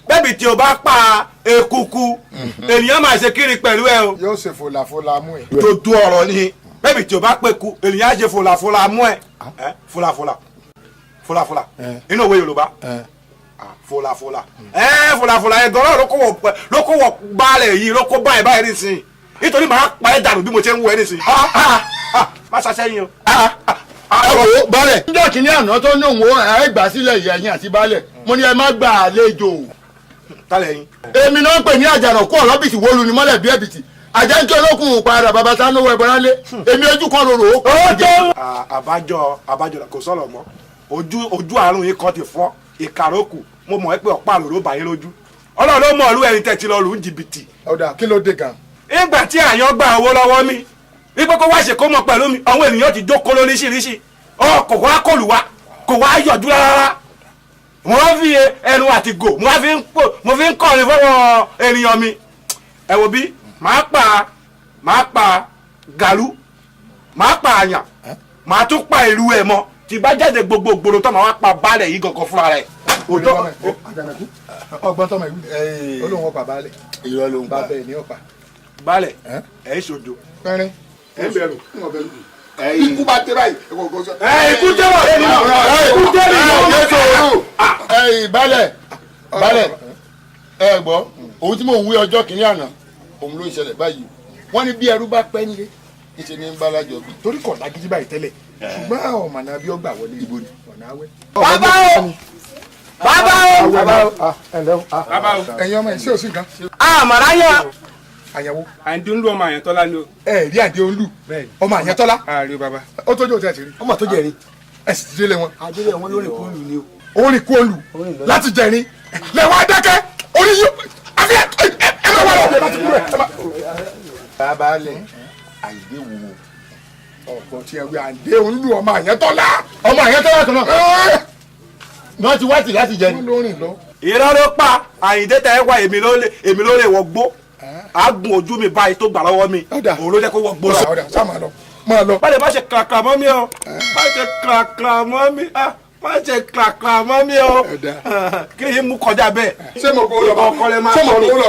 bẹ́bí tí ò bá pa ekuku ènìyàn máa ṣe kiri pẹ̀lú ẹ o. yóò ṣe fòlàfòlà mú ẹ. dodo ọ̀rọ̀ ni bẹ́bí tí ò bá pé ku ènìyàn á ṣe fòlàfòlà mú ẹ. fòlàfòlà nínú òwe yorùbá fòlàfòlà fòlàfòlà yẹn gan-an ló kó wọ baálẹ̀ yìí ló kó báyìí báyìí nísìnyí nítorí màá pa ẹ́ dànù bí mo ṣe ń wọ ẹ́ nísìnyí. má ṣàṣẹ́yìn o. ẹ wò ó baálẹ̀. níjọ́ kìíní àná tó ní òun ẹ gbà sílẹ̀ ìyẹ̀yìn àti baálẹ̀ mo ní ẹ má gbà àlejò. kálẹ̀ yín. èmi náà ń pè ní àjànà kú ọ̀rọ̀bìtì wọ́ọ̀lù ni mọ́lẹ̀ bí ẹ̀bìtì àjẹjọ olókùn padà bàbá sanwó ẹ̀bọ̀n lé èmi ojú kan rorò ó. àbájọ kò sọ̀rọ̀ mọ́ ojú àrùn yìí kan ti fọ́ ìkàrókù mo mọ̀ ẹ́ pé ọ̀pá àlòrò bàyẹ́ lójú ọlọ́run ló mọ̀ ọ́lú ẹ̀rín tẹ̀tí lọ lù ń jìbìtì. ọ̀dà kí ló dé gan. ìgbà tí àyàn gba owó lọ́wọ́ mi wípé kó wá ṣe kó mọ pẹ̀lú mi àwọn ènìyàn ti jókòó lóríṣiríṣi kò wá kọlù wá kò wá yọjú rárá wọ́n fi ẹnu àti gò mo fi ń kọrin fọwọ́ ènìyàn mi ẹ wo bí màá pa gàlú màá pa àyàn màá tún pa ìlú ẹ̀ mọ́ tí bá jáde gbogbo gbòòrò tó máa wá pa baálẹ̀ yìí gangan fúnra rẹ̀. ọgbọ́n tọmọ ìwé olóhùn ọ̀pá baálẹ̀ ìrọ̀ ló ń pa bẹ́ẹ̀ ní ọ̀pá. baálẹ̀ ẹ̀ ṣojo. pẹ́rín. ẹ̀ bẹ̀rù. ikú bá tẹ báyìí. ikú tẹ wà lẹ́nu náà ikú tẹ nìyẹn. ẹ̀yin baálẹ̀ ẹ gbọ́ òun tí mò ń wí ọjọ́ kìíní àná òun ló ń ṣẹlẹ̀ báyìí wọ́n ní bí ẹrú bá pẹ́ nílé níṣẹ́ ní bálájọ bí. torí kọ̀ lágídí báyìí tẹ́lẹ̀ ṣùgbọ́n ọmọ náà bí ó gbà wọlé ibo ni ọ̀nà àwẹ̀. bàbá o ẹ̀yin ọmọ ìṣe òsì kan. àmàráyà. àyẹ̀wò. àǹdí ń lu ọmọ àyẹ̀tọ́lá ni o. ẹ rí àǹdí olú ọmọ àyẹ̀tọ́lá. ààrẹ bàbá. ó tójú òtí ẹ̀ ti rí. ọmọ tó jẹrin. ẹ sì ti délé wọn. àdélé wọn lórí kóòlù ni o. orin kóòlù láti jẹrin lẹ́wọ̀n adákẹ́ orí yóò àfi ẹ má wà lọ láti kúrò ẹ. bàbá lẹ àyè wo ọ̀pọ̀ tí ẹ wí àǹdí olú ọmọ àyẹ̀tọ́lá. ọmọ àyẹ̀tọ́lá kan náà ní wọ́n ti wá tì láti jẹ ni. wọ́n lórin lọ. irọ́ ló pa àyìndé tẹ̀ ẹ́ wá èmi ló lè wọ gbó àgùn ojú mi báyìí tó gbà lọ́wọ́ mi òun ló jẹ́ kó wọ gbó lọ. ọ̀dà sá máa lọ máa lọ. báyìí má ṣe kàkà mọ́ mi o má ṣe kàkà mọ́ mi má ṣe kàkà mọ́ mi o kí ni mú kọjá bẹ́ẹ̀. ṣé mo kó lọ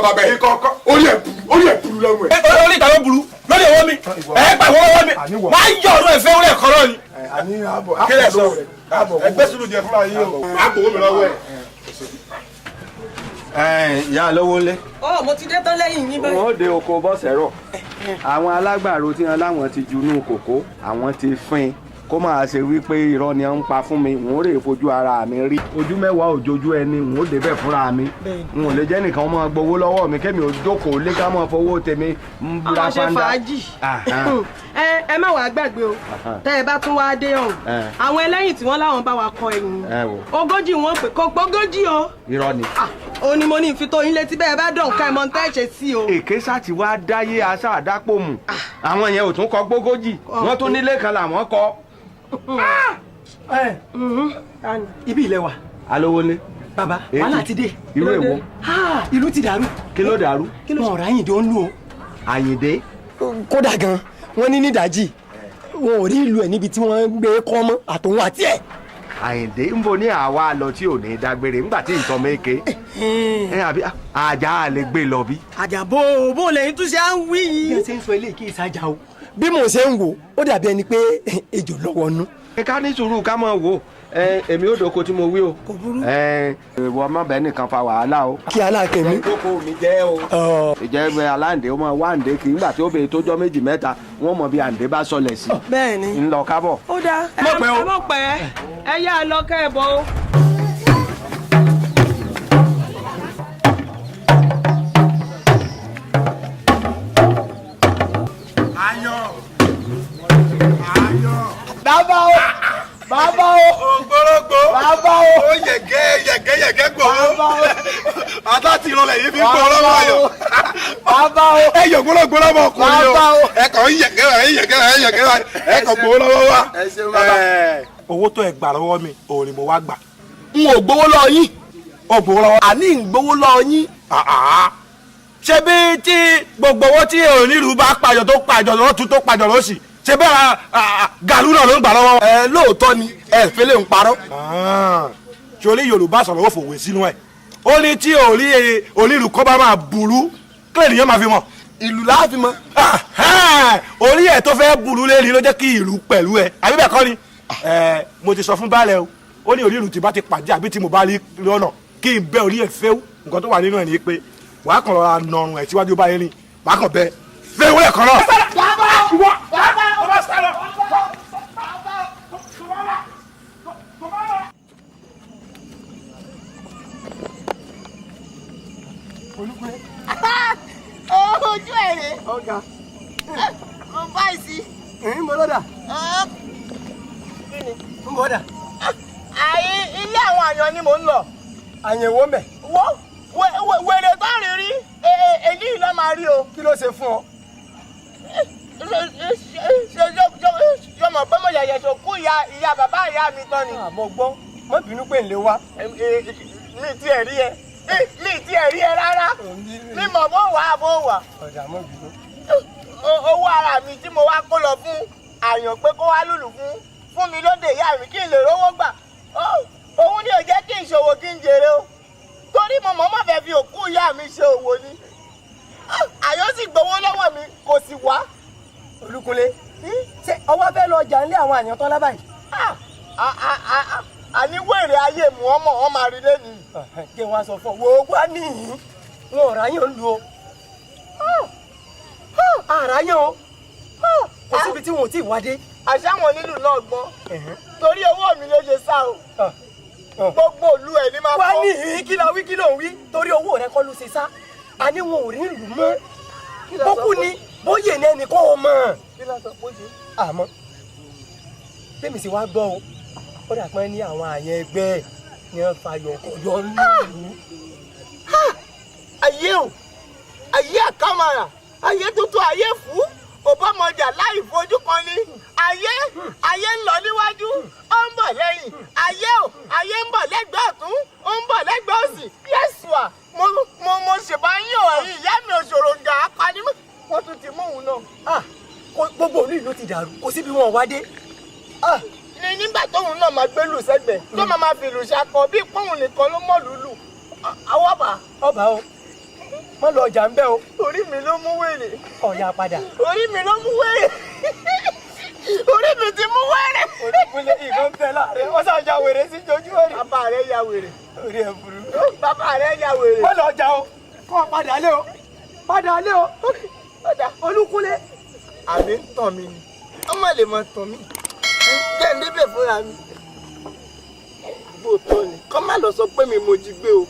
bá bẹ́ẹ̀ orí ẹ̀ buru lọ́rùn ẹ̀. orí ìta ló buru lórí ọwọ́ mi ẹ̀ gbà wọ́n mi má yọ ọ̀rọ̀ ẹ̀fẹ́ orí ẹ̀kọ́ náà ni. kílẹ̀ sọ ẹgbẹ́ sùúrù jẹ fúnra yín o àgbòwò mi lọ́wọ́ ẹ̀. ìyá lówó ńlẹ̀. ọ mo ti dé tán lẹ́yìn yín báyìí. wọ́n ó de oko bọ́sẹ̀ rọ̀ àwọn alágbàro tí wọ́n láwọn ti junú kòkó àwọn ti fín kó máa ṣe wípé irọ́ ni ń pa fún mi n ó rè fojú ara mi rí ojú mẹ́wàá òjòjú ẹni n ó débẹ̀ fúnra mi n ò lè jẹ́ nìkan máa gbowó lọ́wọ́ mi kémi ò jókòó lé ká máa fowó tèmi ń búra ọmọ ṣe fàájì ẹ má wàá gbàgbé o tẹ ẹ bá tún wáá dé ọ̀hún àwọn ẹlẹ́yìn tí wọ́n láwọn bá wa kọ ẹ̀yìn ogójì wọn pè kó gbógójì o. irọ́ ni. ó ní mo ní ìfitó yín létí bẹ́ẹ̀ bá dùn ká ẹ mọ tẹ́ ẹ ṣe sí o. èké sá ti wá dáyé aṣá àdápò mu àwọn yẹn ò tún kọ gbógójì wọ́n tún nílé kan làwọn kọ. ibi ilẹ̀ wa. alówó ni. bàbá wàhálà ti dé. irú èwo. ìlú ti dàrú. kí ló dàrú. wọn ọ̀rọ̀ Àyìndé ó ń lù o. Àyìndé. kódà gan wọn ní nídàájì wọn ò rí ìlú ẹ níbi tí wọn ń gbé kọ́ mọ́ àtòun àti ẹ̀. Àyìndé ń bo ní àwa lọ tí ò ní dágbére ńgbà tí nǹkan méke àbí àjà lè gbé lọ bí. àjà bó lẹ́yìn tún ṣe à ń wí yìí. bí ẹ ṣe ń sọ eléyìí kí ìsájà o bí mo ṣe ń wò ó dàbí ẹni pé ejò lọ́wọ́ nú. ká ní sùúrù ká mọ̀ wò èmi ò dòkó tí mo wí o. kò burú. ìwọ ọmọbìnrin nìkan fa wàhálà o. kí aláàkẹ́ mi. ìjókòó mi jẹ́ o. ìjẹ́ aláǹdé ó máa wá ǹdé kì í gbà tí ó bèèrè tó jọ méjì mẹ́ta wọ́n mọ̀ bí àǹdé bá sọlẹ̀ sí. bẹ́ẹ̀ni. ń lọ kábọ̀. ó dáa ẹ mọ̀ pẹ́ ẹ yá lọ kẹ́ ẹ bọ̀ o. bàbá o bàbá o ògbólógbó bàbá o ó yẹ̀gẹ́ gbòó ata ti rọlẹ̀ yìí fi ń gbọ́ lọ́wọ́ ayọ̀ bàbá o ẹ yọ gbólógbó lọ́wọ́ ọkùnrin o ẹ kàn ń yẹ̀gẹ́ ẹ kàn gbowó lọ́wọ́ wa. owó tó ẹ gbà lọ́wọ́ mi òun ni mo wá gbà. n ò gbowó lọ yín. ó gbowó lọ́wọ́. àní ń gbowó lọ yín. ṣé bí tí gbogbo owó tí onílù bá pàjọ tó pàjọ lọ́tún tó pàjọ lọ́sì ṣe bẹ́ẹ̀ gàlú náà ló ń gbà lọ́wọ́. lóòótọ́ ni ẹ fẹ́lẹ́ ń parọ́. ṣé orí Yorùbá sọ̀rọ̀ ó fòwe sínú ẹ̀ ó ní tí onílù kọ́ bá máa burú kílẹ̀ nìyẹn máa fi mọ̀. ìlú láàfin mọ́. orí ẹ̀ tó fẹ́ burú lẹ́ni ló jẹ́ kí ìlú pẹ̀lú ẹ̀ àbí bẹ́ẹ̀ kọ́ ni. mo ti sọ fún baálẹ̀ o ó ní onílù tí bá ti pàdé àbí tí mo bá rí lọ́nà kí n bẹ́ orí ẹ̀ fẹ́ nǹkan tó wà nínú ẹ̀ ní pé wàá kàn lọ́ra nọrùn ẹ̀ síwájú báyìí ni wàá kàn bẹ́ fẹ́ wọlé kan náà. ojú èrè. ọ̀gá. mo bá ìsí. mo lọ́dà. kí ni. mo lọ́dà. ilé àwọn àyàn ni mò ń lọ. àyẹ̀wò mẹ́. wèrè tó rìn rí èyí ló máa rí o. kí ló ṣe fún ọ. yọmọ pé mo yẹ̀yẹ̀ tó kú ìyá bàbá ìyá mi tán ni. mo gbọ́ má bínú pé ń lè wá. mi ti ẹ̀ rí ẹ mi ti ẹ̀ rí ẹ rárá mi mọ̀ bó wà á bó wà. ọ̀dà mọ́ bínú. owó ara mi tí mo wá kó lọ fún àyàn pé kó wá lùlù fún mi lóde ìyá mi kí n lè rówó gbà òun ni ò jẹ́ kí n ṣòwò kí n jèrè o torí mo mọ̀ fẹ́ fi òkú ìyá mi ṣe òwò ni àyàn sì gbowó lọ́wọ́ mi kò sì wá. Olúkunlé ṣé ọwọ́ fẹ́ lọ jà nílé àwọn àyàn tán lábàáyé. àní wèrè ayé mu ọmọ wọn máa rí lẹ́nu. kí wọ́n sọ fún ọ wo wá níyìn wọn ò ráyàn ń lu o àráyàn o kò síbi tí wọn ò tí ì wádé. àṣà wọn nílùú náà gbọ́n torí owó mi ló ṣe sá o gbogbo ìlú ẹ̀ ní máa kọ́. wá níyìn kí la wí kí ló ń wí torí owó rẹ kọ́ ló ṣe sá àní wọn ò rí ìlú mọ́ bókú ni bóyè ní ẹnì kọ́ ọ mọ̀. kí ló sọ pé ṣe. àmọ́ tèmi sì wá gbọ́ o ó dà pé ní àwọn àyàn ẹgbẹ́ ni wọ́n fa yọ̀ọ̀kọ̀yọ̀ nílùú. ayé o ayé àkàmàrà ayé tuntun ayé fún òbámọjà láì fojú kan ní ayé ń lọ níwájú ó ń bọ̀ lẹ́yìn ayé o ayé ń bọ̀ lẹ́gbẹ̀ẹ́ ọ̀tún ó ń bọ̀ lẹ́gbẹ̀ẹ́ òsì yẹ́sùà mo ṣèbáyé ẹ̀yìn ìyá mi òṣòro ń gà á parí wọ́n tún ti mú òun náà. gbogbo olú ìlú ti dàrú kò síbi wọn wá dé. ní nígbà tóun náà máa gbé lù sẹ́gbẹ̀ẹ́ tó máa fi lù ṣakọ bí pọ́ùn nìkan ló mọ̀ lùlù ọwọ́ ọba o mọ lọ ọjà ń bẹ o. orí mi ló mú wèrè. ọ̀ya padà. orí mi ló mú wèrè. orí mi ti mú wèrè. Olúkunlé ìkan bẹ láàrin wọn sàn ya wèrè sí jojú ẹ̀rí. bàbá rẹ ya wèrè. orí ẹ burú. bàbá rẹ ya wèrè. mọ lọ ọjà o kọ́ padà lé o padà lé o. Olúkunlé. àmì ń tàn mí ni ọmọ lè mọ tàn mí. débẹ̀ fúnra mi bó tọ́ ni kọ́ má lọ sọ pé mi mo jí gbé o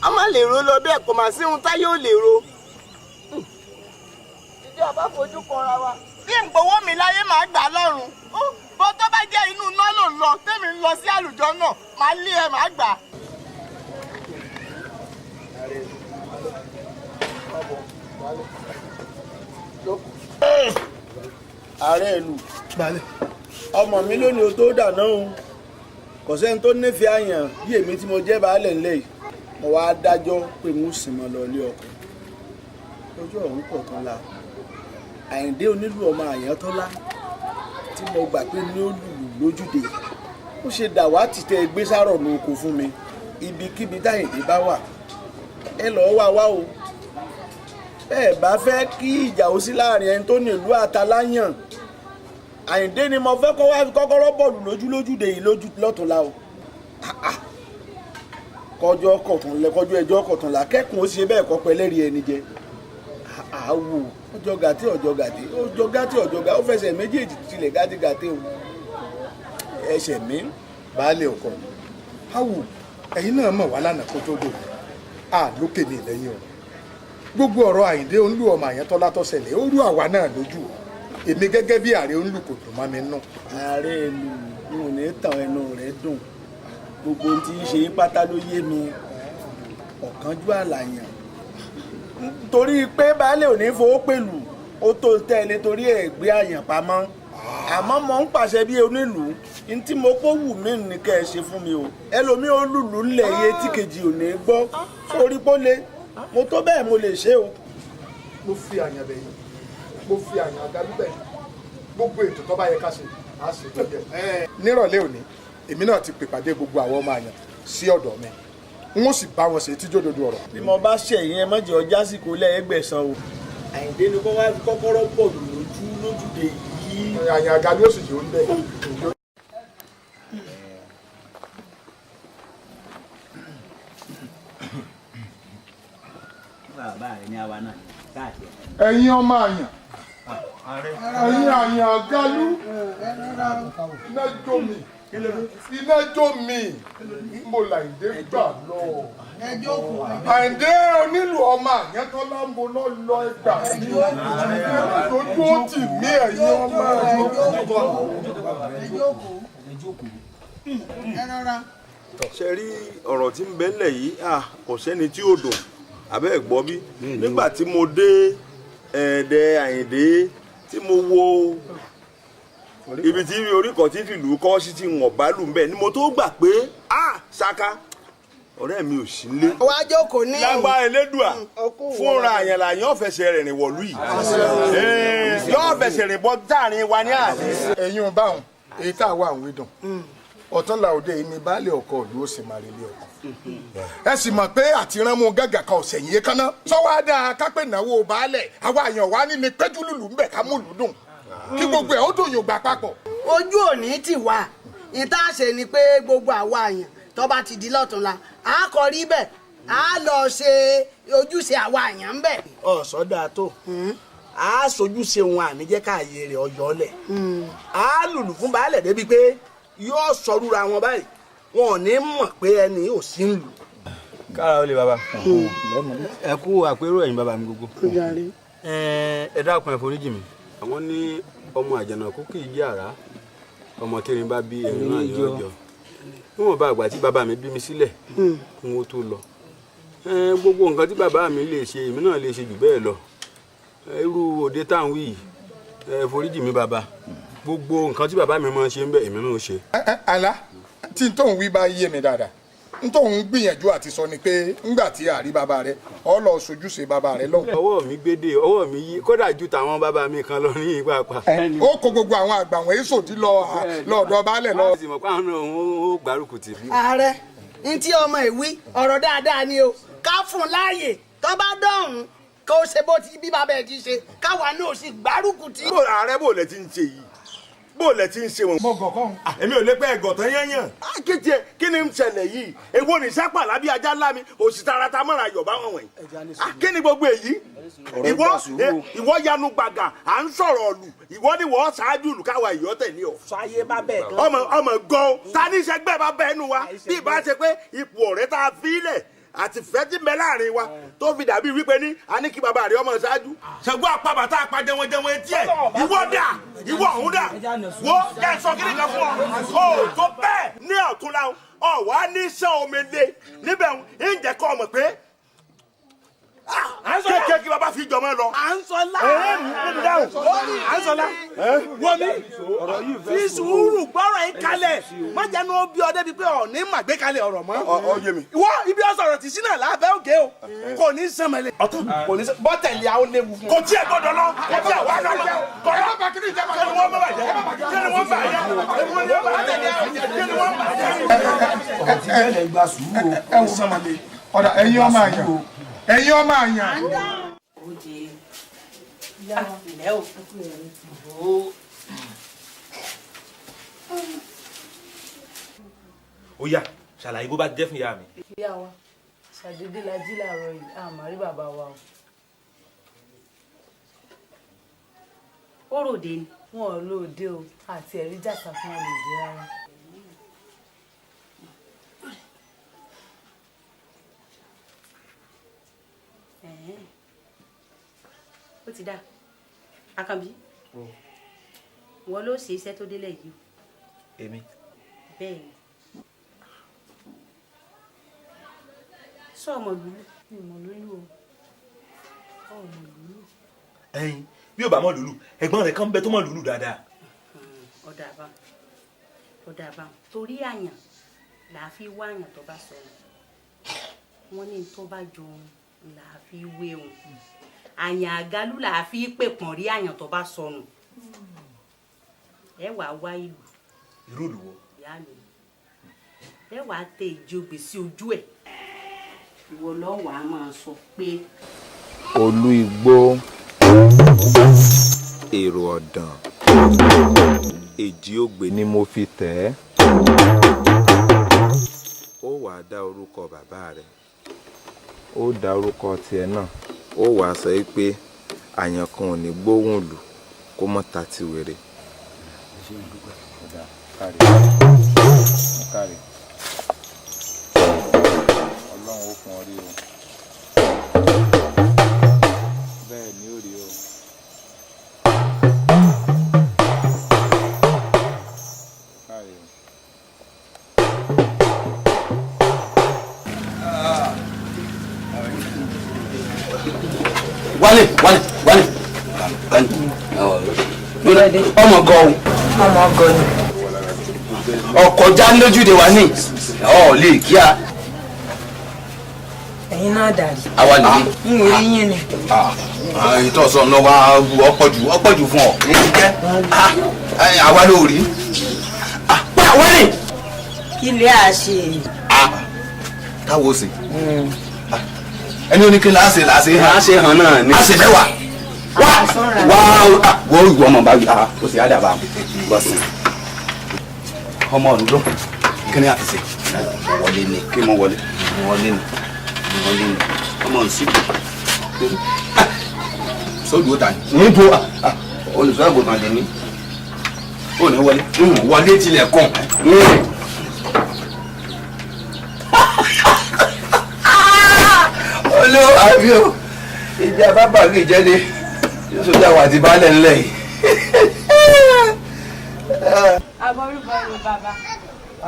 a má lè ro lọ bẹ́ẹ̀ kò má sí ohun táyé ò lè ro. ìjọ àbá fojú kọra wa. bí n gbowó mi láyé màá gbà lọ́rùn bó tó bá jẹ́ inú iná ló ń lọ tèmi ń lọ sí àlùjọ náà màá lé ẹ màá gbà. ààrẹ ìlú ọmọ mi lónìí o tó dáná o kò sẹ́ni tó nífẹ̀ẹ́ àyàn bí èmi tí mo jẹ́ baálẹ̀ ńlẹ̀ yìí mo wá dájọ́ pé mo sì mọ́ lọ ilé ọkọ lọ́jọ́ ọ̀hún pọ̀ tán la Àyìndé onílù ọmọ Àyàntọ́lá tí mo gbà pé ní ó lùlù lójúde ó ṣe dàwátì tẹ gbé sárọ̀ ní oko fún mi ibikíbi táyìndé bá wà ẹ lọ́ọ́ wá wá o bẹ́ẹ̀ bá fẹ́ kí ìjà ó sí láàrin ẹni tó nílùú àtàláyàn Àyìndé ni mo fẹ́ kọ́ wá fi kọ́kọ́rọ́ bọ́ọ̀lù lójúde yìí lọ́tùnla o kọjọ́ ẹjọ́ kọ̀tùnla kẹ́kùn ó ṣe bẹ́ẹ̀ kọ́ pẹ́lẹ́rì ẹni jẹ àwò ọjọ́ gàtí ó fẹsẹ̀ méjèèjì tilẹ̀ gàtí o ẹsẹ̀ mi. baálé ọkọ mi àwò ẹ̀yin náà mọ̀ wá lánàá kó tó dò lókè ní ìlẹ́yìn ọ̀rọ̀ gbogbo ọ̀rọ̀ Àyìndé olú ọmọ Àyàntọ́lá tó ṣẹlẹ̀ ó rú àwa náà lójú èmi gẹ́gẹ́ bí ààrẹ olú kò dùn mọ́ mi nù. ààrẹ ìlú n ò ní tàn ẹnu rẹ̀ dùn gbogbo ohun tí ń ṣe pátá ló yé mi ọ̀kánjú àlàyàn torí pé baálé ò ní fowó pẹ̀lú ó tó tẹ́lẹ̀ torí ẹ̀ gbé àyàn pamọ́ àmọ́ mo ń pàṣẹ bí onílùú ní tí mo kó wù mí ní kẹ́ ẹ ṣe fún mi o ẹlòmíì ó lùlù ńlẹ̀ iye tí kejì ò ní gbọ́ sórí pólé mo tó bẹ́ẹ̀ mo lè ṣe o. mo fi àyàn bẹ̀yìn mo fi àyàn àgálù bẹ̀yìn gbogbo ètò tó bá yẹ ká ṣe á ṣe tó yẹ. nírọ̀lẹ́ òní èmi náà ti pèpàdé gbogbo àwọn ọmọ àyàn sí ọ̀dọ̀ mi n ó sì bá wọn ṣe tíjó dodo ọ̀rọ̀. bí mo bá ṣẹ̀yìn ẹ mọ̀jẹ̀ ọjà sì kó lẹ́ẹ̀gbẹ̀sán o. Àyìndé ni kó wá fi kọ́kọ́rọ́ bọ̀ lójúde yìí. àyàn àgálù ó sì jẹ́ orí bẹ́ẹ̀. ẹ̀yin ọmọ àyàn ẹ̀yin àyàn àgálù iná jó mi mo l'Àyìndé gbà lọ Àyìndé onílù ọmọ Àyàntọ́lá ń bo lọ ẹgbà mi lójú ó tì mí ẹ̀yin ọmọ ṣe rí ọ̀rọ̀ tí ń bẹ ńlẹ̀ yìí kò sẹ́ni tí ò dùn abẹ́ ẹ̀ gbọ́ bí nígbà tí mo dé ẹ̀ẹ́dẹ̀ Àyìndé tí mo wo ibi tí oríkọ̀ tí fìlú kọ́ sí ti wọ̀n bá lù mbẹ́ ni mo tó gbà pé ṣaka ọ̀rẹ́ mi ò sí lé. wá jókòó ní. lágbára Elédùà fúnra àyàn làyàn ọ̀fẹsẹ̀ rẹ̀ rìn wọ̀lú yìí yóò fẹsẹ̀ rìn bọ́ dáàrin wa ní àná. ẹ̀yin ọba àwọn èyí tá a wà àwọn ìdùn ọ̀túnla òde yìí ni baálé ọkọ ìlú ó sì máa rí ilé ọkọ ẹ sì mọ̀ pé àtiránmú gàgà kan ọ̀sẹ̀ yìí kan náà sọ́wọ́ dáa kápẹ́ ìnáwó baálẹ̀ àwa àyàn wa ní ni péjú lùlù ń bẹ̀ ká mú lù dùn kí gbogbo ẹ̀ ó dùn yóò gbà papọ̀. ojú òní ti wà ìta ṣe ni pé gbogbo àwa àyàn tó bá ti di lọ́túnla a kọ rí bẹ́ẹ̀ a lọ ṣe ojúṣe àwa àyàn ń bẹ̀. ọ̀sọ́ dáa tó a sojúṣe wọn àníjẹ́ káàyè rẹ̀ ọ̀yọ́ lẹ̀ a lùlù fún baálẹ̀ débi pé yóò sọrúra wọn báyìí wọn ò ní mọ̀ pé ẹni ò sí ń lù. kára ó lè bàbá ẹ kú àpérò ẹ̀yin bàbá mi gbogbo ẹ dákun ẹ foríjì mi àwọn ní ọmọ àjànàkú kì í jẹ́ àrá ọmọ kẹrin bá bí ẹ̀rín náà ní ọjọ́ níwọ̀n bá àgbà tí bàbá mi bí mi sílẹ̀ kí wọ́n tó lọ gbogbo nǹkan tí bàbá mi lè ṣe èmi náà lè ṣe jù bẹ́ẹ̀ lọ irú òde táwọn wí ẹ foríjì mi bàbá gbogbo nǹkan tí bàbá mi máa ṣe ń bẹ èmi náà ṣe. àlá tí n tóun wí bá yé mi dáadáa n tóun gbìyànjú àti sọ ni pé ńgbà tí àrí bàbá rẹ ọ lọ sojúṣe bàbá rẹ lọ́hùn. ọwọ́ mi gbédè ọwọ́ mi yí kódà ju tàwọn bàbá mi kan lọ ní ìpapà. ó kó gbogbo àwọn àgbà wọn èso tí lọ́ọ̀dọ̀ baálẹ̀ lọ. wọ́n sì mọ̀ pé àwọn náà ó gbárùkù tì. ààrẹ n tí ọmọ ìwí ọ̀rọ̀ dáadáa ni o ká fún un láàyè tó bá dọ̀hún kó ṣe bó ti bí bàbá ẹ̀ ti ṣe káwa náà sì gbárùkù tì. ààrẹ bò lẹ ti ń ṣe yìí bó lẹ ti ń ṣe wọn. mo gọ̀ kọ́. èmi ò lè pẹ́ ẹ̀gọ̀ tán yányàn. kéde kí ni ń ṣẹlẹ̀ yìí èwo ní sápà lábí ajá ńlá mi òsì tarata mọ́ra yorùbá wọn wọ̀nyí. kí ni gbogbo èyí ìwọ yanu gbàgà à ń sọ̀rọ̀ ọ̀lù ìwọ ni wọ́n ṣáájú ìlú káwa ìyọ́ tẹ̀lé ọ. sáyé bá bẹ̀ gan. ọmọ gan ta ní ìṣẹ́gbẹ́ bá bẹ́ẹ̀ nu wa bí ìbá ṣe pé ipò ọ̀rẹ́ tá a fi lẹ̀ àti fẹ́ tí ń bẹ láàrin wa tó fi dàbí wípé ní a ní kí bàbá rẹ ọmọ ṣáájú. ṣègùn àpapà tá a pa jẹun etí ẹ ìwọ dà ìwọ ọ̀hún dà wo jẹ́ sọ kí nìkan fún ọ tó bẹ́ẹ̀ ní ọ̀túnla ọ wà ní sàn omele níbẹ̀ ń jẹ́ kọ́ ọmọ pé kéèké kí bàbá fi jọmọ lọ. Akinsola Akinsola wọmi fi sùúrù gbọ́rọ̀ yín kalẹ̀ má jẹ́ ní o bí ọ débi pé ọ̀ ní mà gbé kalẹ̀ ọ̀rọ̀ mọ́. ọ yé mi. ìwọ ibi ọ̀sọ̀rọ̀ tì sínú àlàáfẹ́ òkè o kò ní sẹ́mẹ̀lẹ̀. kò ní bọ́tẹ̀lì àwọn léwu fún ọ. kò tí ẹ gbọ́dọ̀ lọ kò tí ẹ wà lọ́jọ́ kọ́lá kí ni wọ́n bá bàjẹ́ kí ni wọ́n bàjẹ́ kí ni wọ́n bàjẹ́. ọ̀dà ẹ̀yin ọmọ àyàn ẹ̀yin ọmọ àyàn. ó yá ṣàlàyé bó bá jẹ́ fún ìyá mi. ìyá wa ṣàdédé la jí làárọ̀ yìí àmọ́ rí bàbá wa o. ó ròde ni wọn ò lóde o àti ẹ̀rí jàkà fún wọn lòdì rárá. ó ti dá Àkànbí wọn ló ṣe iṣẹ́ tó délẹ̀ yìí o. èmi. bẹ́ẹ̀ ni sọ ọmọ lùlù ni mo lùlù o ọmọ lùlù. ẹyin bí ó bá mọ lùlù ẹ̀gbọ́n rẹ̀ kan bẹ tó mọ lùlù dáadáa. ọ̀dà bá torí àyàn là á fi wá àyàn tó bá sọnù wọn ní tó bá jọ là á fi wé òun àyàn àgálù là á fi pè pọ̀n rí àyàn tó bá sọnù ẹ wàá wá ìlú. irú ìlú wo. ìyá mi ẹ wàá tẹ ìjọgbè sí ojú ẹ ìwọ lọ́wọ́ a máa sọ pé. olú igbó èrò ọ̀dàn èjì ògbè ni mo fi tẹ̀ ẹ́. ó wàá dá orúkọ bàbá rẹ̀ ó dá orúkọ tiẹ̀ náà ó wàá sọ pé àyàn kan ò ní gbóhùn lù kó mọ́ ta ti wèrè. ọlọ́run ó fún ọ rí o bẹ́ẹ̀ ni ó rí o. wálé ọmọ gan ni ọkọ̀ já lójúde wa ní ọ̀ lè kíá. ẹ̀yin náà dàrí. àwa nìyí. n ò rí yín ni. ìtọ́sọ̀ náà wá ọ̀pọ̀jù fún ọ. àwa ló rí. wálé. kí lè à ṣe. táwo sì. ẹni oníkiri láṣẹ hàn náà ni. àṣẹ mẹ́wàá. wá ìwọ ọmọ bá yà ó sì àdàbà bọ́sìn. ọmọ ọdún ló kí ni àfẹsẹ̀ wọlé ni kí mo wọlé ni ọmọ nsí. sódù ó ta ni. níbo olùsọ àgùntàn lè ní. ó ní wọlé tilẹ̀ kàn. olówó àbí o ìjà bàbá mi jẹ́lé yóò sọ jáwọ́ àti baálẹ̀ ńlẹ̀ yìí. abọ́rúbọ ló bàbá.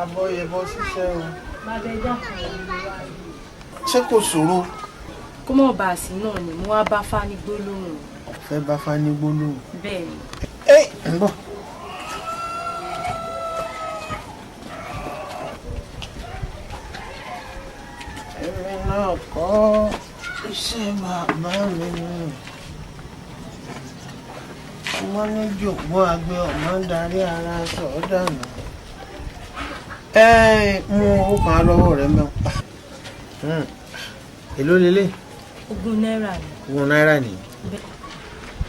abọ́yẹbọ ṣiṣẹ́ o. bàbá ẹja kan ló ń wá. ṣé kò ṣòro. kó mọ̀ bá a sí náà ni mo wá bá Fani gbólóhùn. fẹ́ bá Fani gbólóhùn. bẹ́ẹ̀ ni. ń bọ̀. èmi náà kọ́ iṣẹ́ bàbá mi ni wọ́n ní jòkó àgbẹ̀ ọ̀mọ́ darí ara sọ̀ dànù. mú owó kan lọ́wọ́ rẹ mẹ́wọ́n. èló lélẹ̀. ogún náírà ni. ogún náírà ni.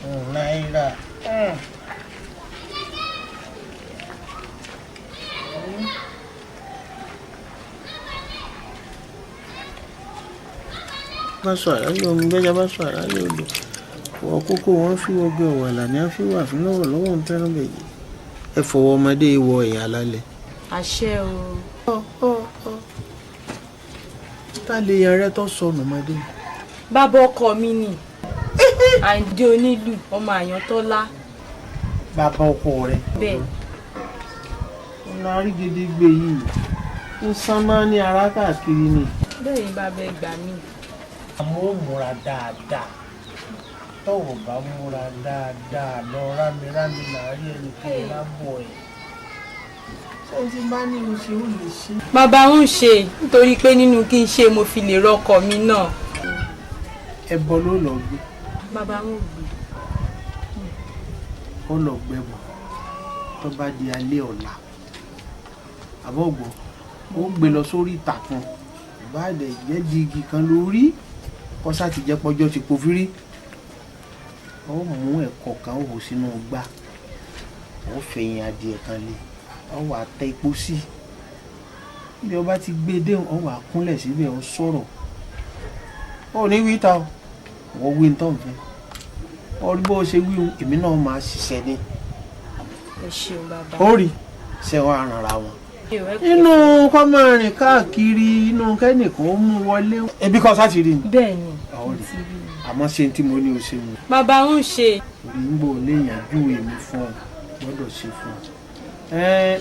ogún náírà. bá sọ àrálẹ̀ omi bẹ́jà bá sọ àrálẹ̀ odò wọ́n kókó wọn fi wọgbẹ́ ọ̀wàlà ní àfihàn àfin lọ́wọ́ ń tẹ́ràn bẹ̀yẹ ẹ fọwọ́ ọmọdé wọ ẹ̀yà alálẹ̀. àṣẹ o. tá lè yan rẹ tó sọnù ọmọdé. bàbá ọkọ mi ni àìdé onílù ọmọ Àyàntọ́lá. bàbá ọkọ rẹ. bẹ́ẹ̀. ọ̀nà àrígedegbe yìí ń sán máa ní ara káàkiri ni. bẹ́ẹ̀ ni bàbá ẹ gbà mí. àmọ́ ó múra dáadáa tọ́wọ̀ bá múra dáadáa lọ rámirámi láàárín ẹni tó lábọ̀ ẹ̀. ṣé tí bá ní o ṣe ó lè ṣe. bàbá ń ṣe nítorí pé nínú kí n ṣe mo fi lè rọkọ mi náà. ẹbọ ló lọ gbé. bàbá ń gbé. ó lọ gbẹbọ tó bá di alẹ́ ọ̀la àbọ̀gbọ̀ ó gbé lọ sórí ìtàkùn ìbáàdẹ̀ jẹ́ di igi kan lórí kọ́sá ti jẹ́ pọ́jọ́ ti po fírí ó mú ẹ̀kọ́ kan ó hò sínú gbá ó fẹ̀yìn adìẹ kan lé ó wà tẹ epo sí bí ọba ti gbé dé ó wà kúnlẹ̀ síbẹ̀ ó sọ̀rọ̀ ó ní wíta ó wọ́n wí ní tọ́ǹfẹ́ ó rí bó ṣe wí èmi náà máa ṣiṣẹ́ ní. ẹ ṣeun bàbá. ó rí ṣe wá rànra wọn inú kọ́ máa rìn káàkiri inú kẹ́nìkan ó mú wọlé. ebi kan sá ti rí ni. bẹ́ẹ̀ ni àmọ́ ṣe tí mo ní o ṣe mu. bàbá ń ṣe. orí ń bò léèyàn ju èmi fún ọ gbọ́dọ̀ ṣe fún ọ.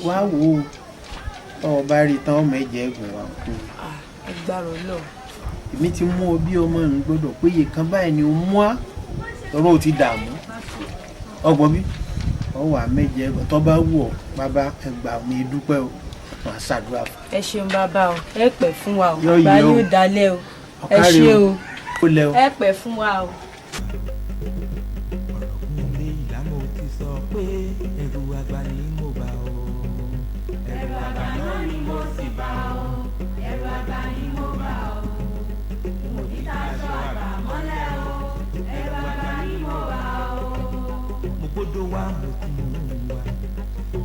wá wò ó tọ́ ọ bá rí tán ọmọ ẹ̀jẹ̀ ẹ̀gùn wa kú. ẹgbàrọ lọ. èmi ti mú ọ bí ọmọ mi gbọ́dọ̀ péye kan báyìí ni o mú á tọrọ ò ti dààmú ọgbọ́n bí ọ wà mẹ́jẹ ẹ̀gùn tó bá wù ọ bàbá ẹgbà mi dúpẹ́ o màá ṣàdúrà fún. ẹ ṣeun bàbá o ẹ pẹ́ fún wa o bàbá yóò dalẹ̀ o ẹ ṣe o ẹ pẹ́ fún wa o.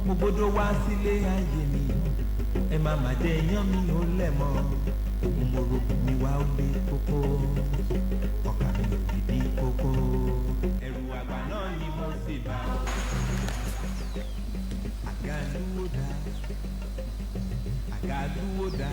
mo gbọ́dọ̀ wá sílé ayé mi ẹ má má jẹ iyán mi ò lẹ̀ mọ́ òmòrògùn mi wá ó lé kókó ọkà mi ò lè bí kókó ẹrù àgbà náà ni mo sì bá àgàlúwò dá àgàlúwò dá.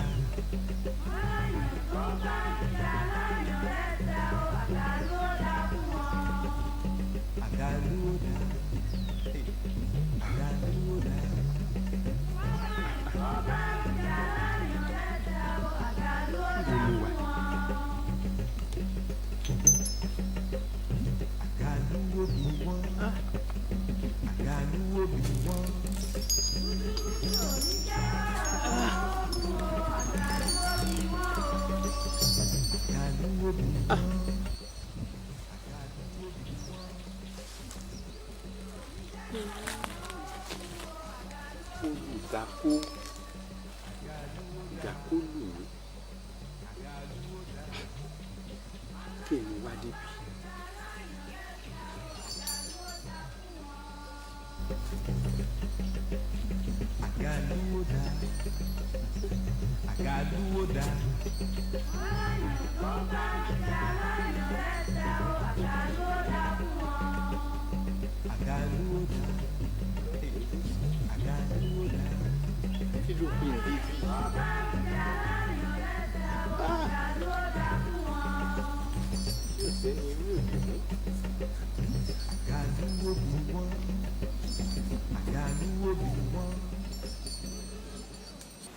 ìdàkó lù mí kí èmi wá débi.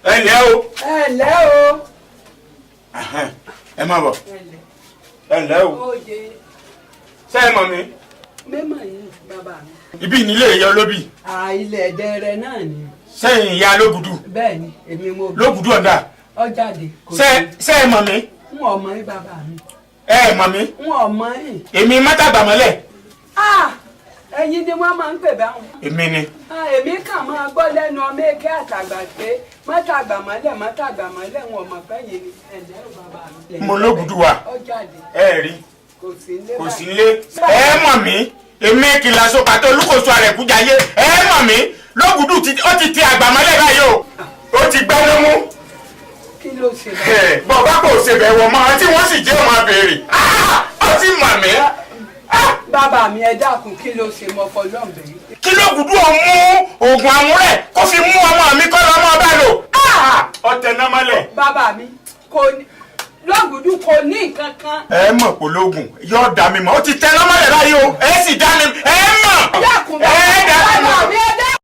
ẹ ǹlẹ́ o. ẹ ǹlẹ́ o. ẹ má bọ̀ ẹ ǹlẹ́ o. ṣé ẹ mọ̀ mi. mẹ́mọ̀ yìí bàbá mi. ibi nílé ìyá olóbì. ilẹ̀ ẹ̀dẹ̀ rẹ náà ni. sẹ́yìn ìyá lóbùdù. bẹ́ẹ̀ ni èmi mo. lóbùdù ọ̀dà. ọ jáde. ṣé ẹ mọ̀ mi. n ò mọ̀ yín bàbá mi. ẹ mọ̀ mi. n ò mọ̀ yín. èmi Matagbamole. ẹ̀yin ni wọ́n máa ń pè báwọn. èmi ni. èmi kàn máa gbọ́ lẹ́nu ọmọ èké àtàgbà pé Matagbamole Matagbamole wọn mọ̀ pé yìí ni ẹ̀jẹ̀ ò bàbá mi. mo lóbùdù wa. ọ jáde. ẹ rí kò sí nílé. kò sí nílé. ẹ mọ̀ mí èmi kìlà sọ̀kà tó olúkòso rẹ̀ kújà yé ẹ mọ̀ mí lóbùdù ó ti ti Àgbàmọ́lẹ̀ báyìí o ó ti gbẹ́ ló mú kí ló ṣe bàbá kò ṣe bẹ̀ wọ̀ mọ́ tí wọ́n sì jẹ́ ọmọ béèrè ó ti mọ̀ mí. bàbá mi ẹ dákun kí ló ṣe mọ fọlọ́ọ̀bẹ yìí. kí ló gùdú ọ̀ mú oògùn àmúrẹ̀ kó fi mú ọmọ mi kọ́ lọ́mọ bá lò. ọ̀tẹ̀ náà mọ́lẹ̀. bàbá mi kò ní lọ́gùdú kò ní nǹkan kan. ẹ mọ̀ pé lóògùn yóò dá mi mọ̀ ó ti tẹ lọ́mọlẹ̀ láyé o ẹ sì dá mi ẹ mọ̀. dákun bàbá mi ẹ dákun.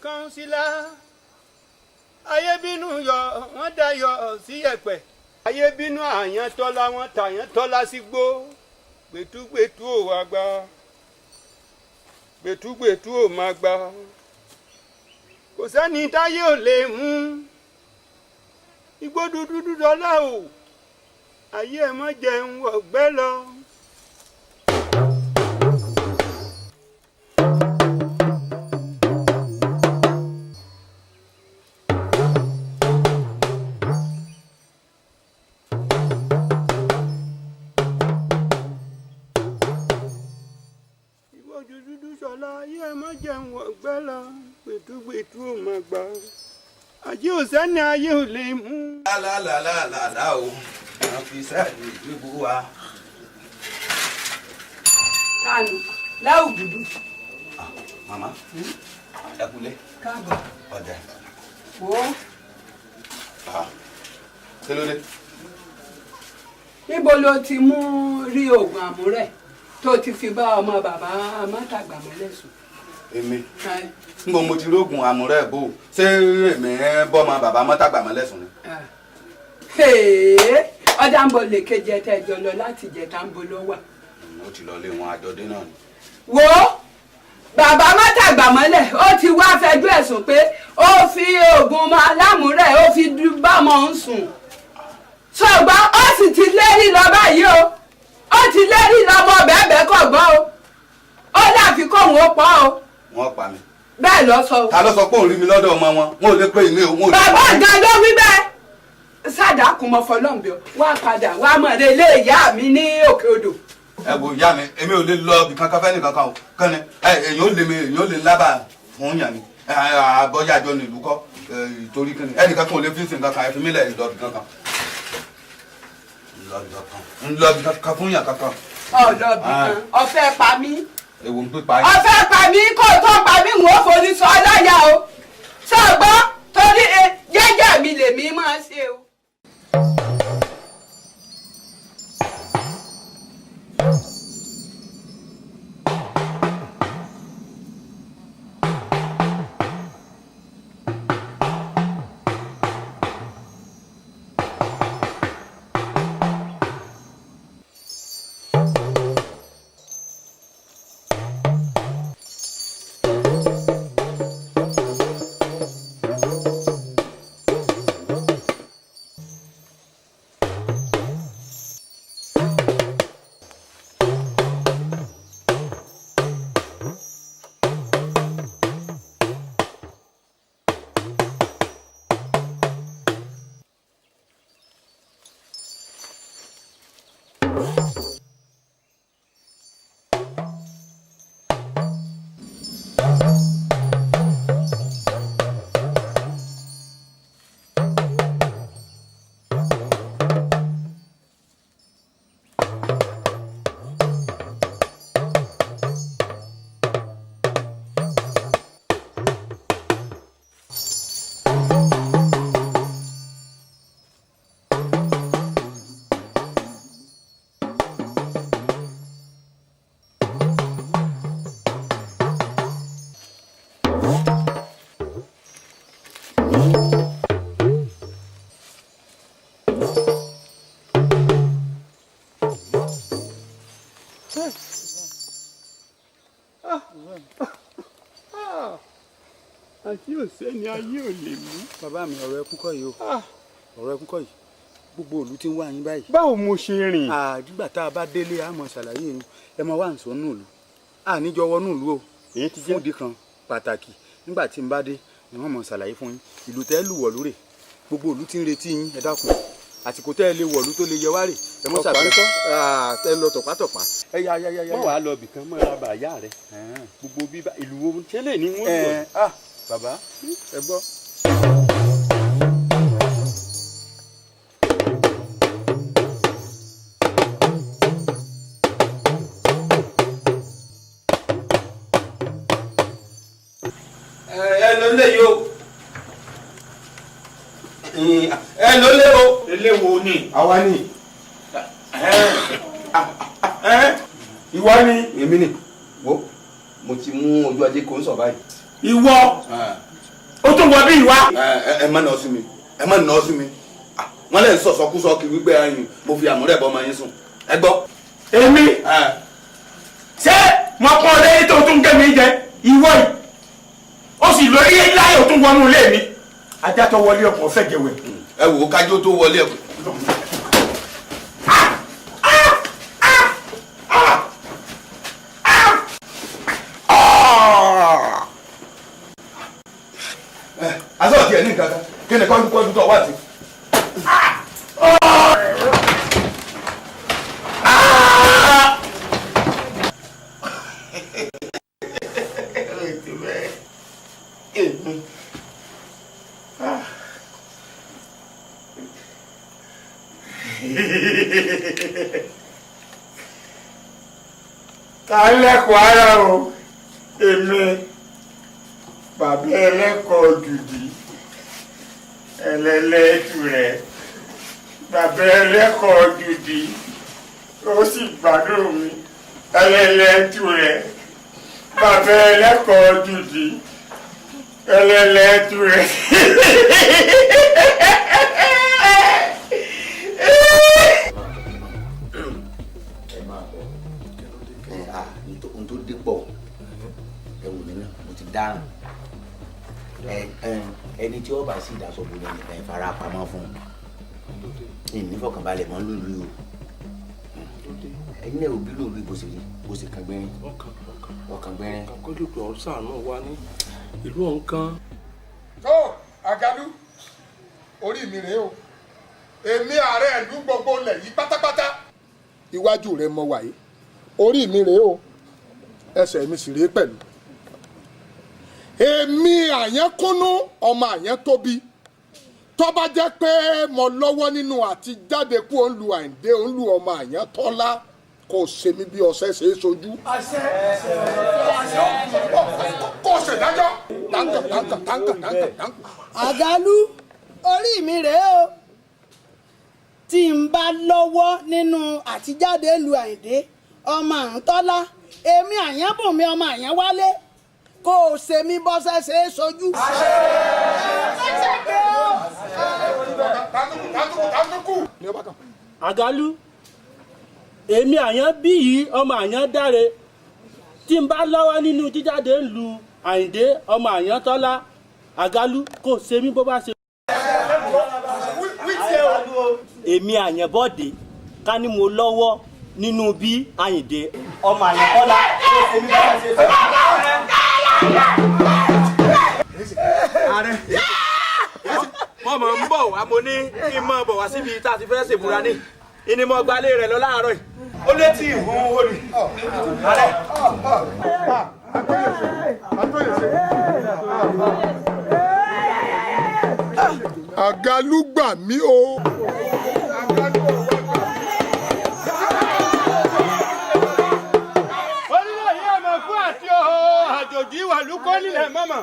kan sílá ayé bínú yọ wọ́n dayọ̀ sí ẹ̀pẹ̀ ayé bínú àyàn tọ́lá wọn tàyàn tọ́lá sí gbó gbẹ̀túgbẹ̀tú ò wá gbà gbẹ̀túgbẹ̀tú ò má gbà kò sẹ́ni táyé ò lè mú igbó dúdú dọ́là o ayé ẹ̀ mọ́ jẹun ọ̀gbẹ́ lọ. gbẹ̀túgbẹ̀tú ò máa gbà ayé ò sẹ́ni ayé ò lè mú. lálálálálá o wọn fi sáàdì ìdìbò wa. kánú láwù dúdú. màmá ẹ kúlé. káàbọ̀. ọjà. wo. kí ló dé. níbo ló ti mú rí oògùn àmúrẹ̀ tó ti fi bá ọmọ bàbá Matagbamole sùn. èmi n bò mo ti rógùn àmúrẹ́ bò ṣé èmi bọ́mọ bàbá Matagbamole sùn ni. ọjà ń bọ̀ lè kejì ẹ̀tẹ́ ẹjọ́ lọ láti jẹ̀ta ń bọ̀ ló wà. ó ti lọ lé wọn àjọdé náà ni. wo bàbá Matagbamole ó ti wá fẹjọ́ ẹ̀sùn pé ó fi oògùn alámúrẹ́ ó fi bámọ̀ ń sùn ṣùgbọ́n ó sì ti lérí lọ báyìí o ó ti lérí lọ mọ bẹ́ẹ̀ kọ̀ gbọ́ o ó láfi kóhun ó pọ̀ o. wọ́n pa mi. bẹ́ẹ̀ lọ sọ. ta ló sọ pé òun rí mi lọ́dọ̀ ọmọ wọn wọn ò lè pé ìmí òun ò lè. bàbá ọ̀gá ló wí bẹ́ẹ̀. sádàkùn mọ fọlọ́ǹbì ọ wá padà wá mọ̀ lé ilé ìyá mi ní òkè odò. ẹ wo ìyá mi èmi ò lè lọ ibì kankan fẹ́ nìkankan o kọ́ni èèyàn ò lè mi èèyàn ò lè lábà fún yàn mi àbọ̀yá àjọ nílùú kọ́ torí kíni ẹnìkan kan ò lè fi sìn kankan ẹ fi mí lẹ̀ ìdọ̀bì kankan ńlọbì kankan fún yàn kankan. ọlọbì kan ọfẹ pa mí. ewu ń pípa yín. ọfẹ pa mí kó tó pa mí ń wò forí sọ ọlọ́yà o ṣé o gbọ́ tó ní jẹ́jẹ́ mi lèmi máa ṣe o. àti òsèni ayé ò lè mú. bàbá mi ọ̀rọ̀ ẹkún kọ́ yìí o ọ̀rọ̀ ẹkún kọ́ yìí gbogbo òlu ti ń wá yín báyìí. báwo mo ṣe rìn. àdìgbà tá a bá délé a mọ̀ ṣàlàyé yín ẹ mọ wá ń sọ nùlù àníjọ wọ nùlù o èyí ti fún ìdí kan pàtàkì nígbà tí n bá dé ni wọ́n mọ̀ ṣàlàyé fún yín ìlú tẹ́ lù wọ̀ lóre gbogbo òlu ti ń retí yín ẹ dákun àsìkò tẹ́ ẹ lè wọ̀lú tó lè yẹ wá rè ẹ mọ̀ ṣàlàyé ẹ lọ tọ̀pátọ̀pá. ẹ yá mọ wàá lọ bìkan mọ ara bàyá rẹ gbogbo bíbá ìlú wo ṣẹlẹ̀ ní wọn lọ. bàbá ẹ gbọ́. ẹ ló lé yìí o ẹ ló lé o. eléwo ni àwa ni ìwọ ni. èmi ni wo mo ti mú ojú ajé kò ń sọ báyìí. ìwọ ó tún wọ bí ìwà. ẹ má nà ọ sí mi ẹ má nà ọ sí mi wọn lè sọsọkúsọ kí wípé ẹyin mo fi àmúrẹ̀ bọ́ ọmọ yín sùn ẹ gbọ́. èmi ṣé wọn kọ́ lẹ́yìn tó tún gé mi jẹ ìwọ yìí ó sì lórí láyé ó tún wọnú ilé mi ajá tó wọlé ọkọ̀ fẹ́ jẹ̀wẹ̀. ẹ wò ó kájọ tó wọlé ẹkọ. aṣọ ọ̀tí ẹ̀ ní nǹkan kan kí ni kọ́ńtù tó wá sí. ta lẹ́kọ̀ọ́ ara o èmi bàbá ẹlẹ́kọ̀ọ́ jùdí ẹlẹ́lẹ́tù rẹ̀ bàbá ẹlẹ́kọ̀ọ́ jùdí ó sì gbádùn mi ẹlẹ́lẹ́tù rẹ̀ bàbá ẹlẹ́kọ̀ọ́ jùdí ẹlẹ́lẹ́tù rẹ̀. ohun tó dípọ̀ ẹ̀wù nínú mo ti dáràn ẹni tí ó bá sì dáṣọ bò lẹ́nu ẹ̀ fara pamọ́ fún un ìní fọkànbalẹ̀ mọ́ lólu o ẹ̀yin náà òbí lòlú bó ṣe kàn gbẹ́rin ọkàn gbẹ́rin. akọ́jọ́pọ̀ ọ̀sán náà wá ní ìlú ọ̀nkan. tó àgálù orí mi rèé o èmi ààrẹ ìlú gbogbo lẹ̀ yìí pátápátá iwájú rẹ mọ wàyí orí mi rèé o ẹsẹ̀ mi sì rèé pẹ̀lú èmi àyẹ́kúnnú ọmọ àyẹ́ tóbi tó bá jẹ́ pé mo lọ́wọ́ nínú àti jáde kú òǹlù àìndé òǹlù ọmọ àyẹ́ tọ́lá kò ṣe mí bí ọṣẹ ṣe é sojú. kò ṣèdájọ́. Àgálú orí mi rèé o tí n bá lọ́wọ́ nínú àtijáde lu Àyìndé ọmọ Àǹtọ́lá èmi Àyànbùnmi ọmọ Àyànwálé kó o ṣe mí bọ́sẹ̀ ṣe é sojú. Àgálú èmi Àyàn bí yìí ọmọ Àyàn dáre tí n bá lọ́wọ́ nínú jíjáde ń lu Àyìndé ọmọ Àyàntọ́lá Àgálú kò ṣe mí bó bá ṣe. èmi Àyànbọ́dé ká ní mo lọ́wọ́ nínú bí Àyìndé ọmọ Àyàntọ́lá kò ṣe mí bó bá ṣe. ààrẹ mo mọ̀ ń bọ̀ wá mo ní kí n mọ̀ bọ̀ wá síbi tá a ti fẹ́ ṣèbúra ní ìní mo gbalé rẹ̀ lọ láàárọ̀ yìí ó létí ìhun olè ààrẹ. Àgálú gbà mí o. àjòjì wà lúkọ́ nílẹ̀ mọ́mọ́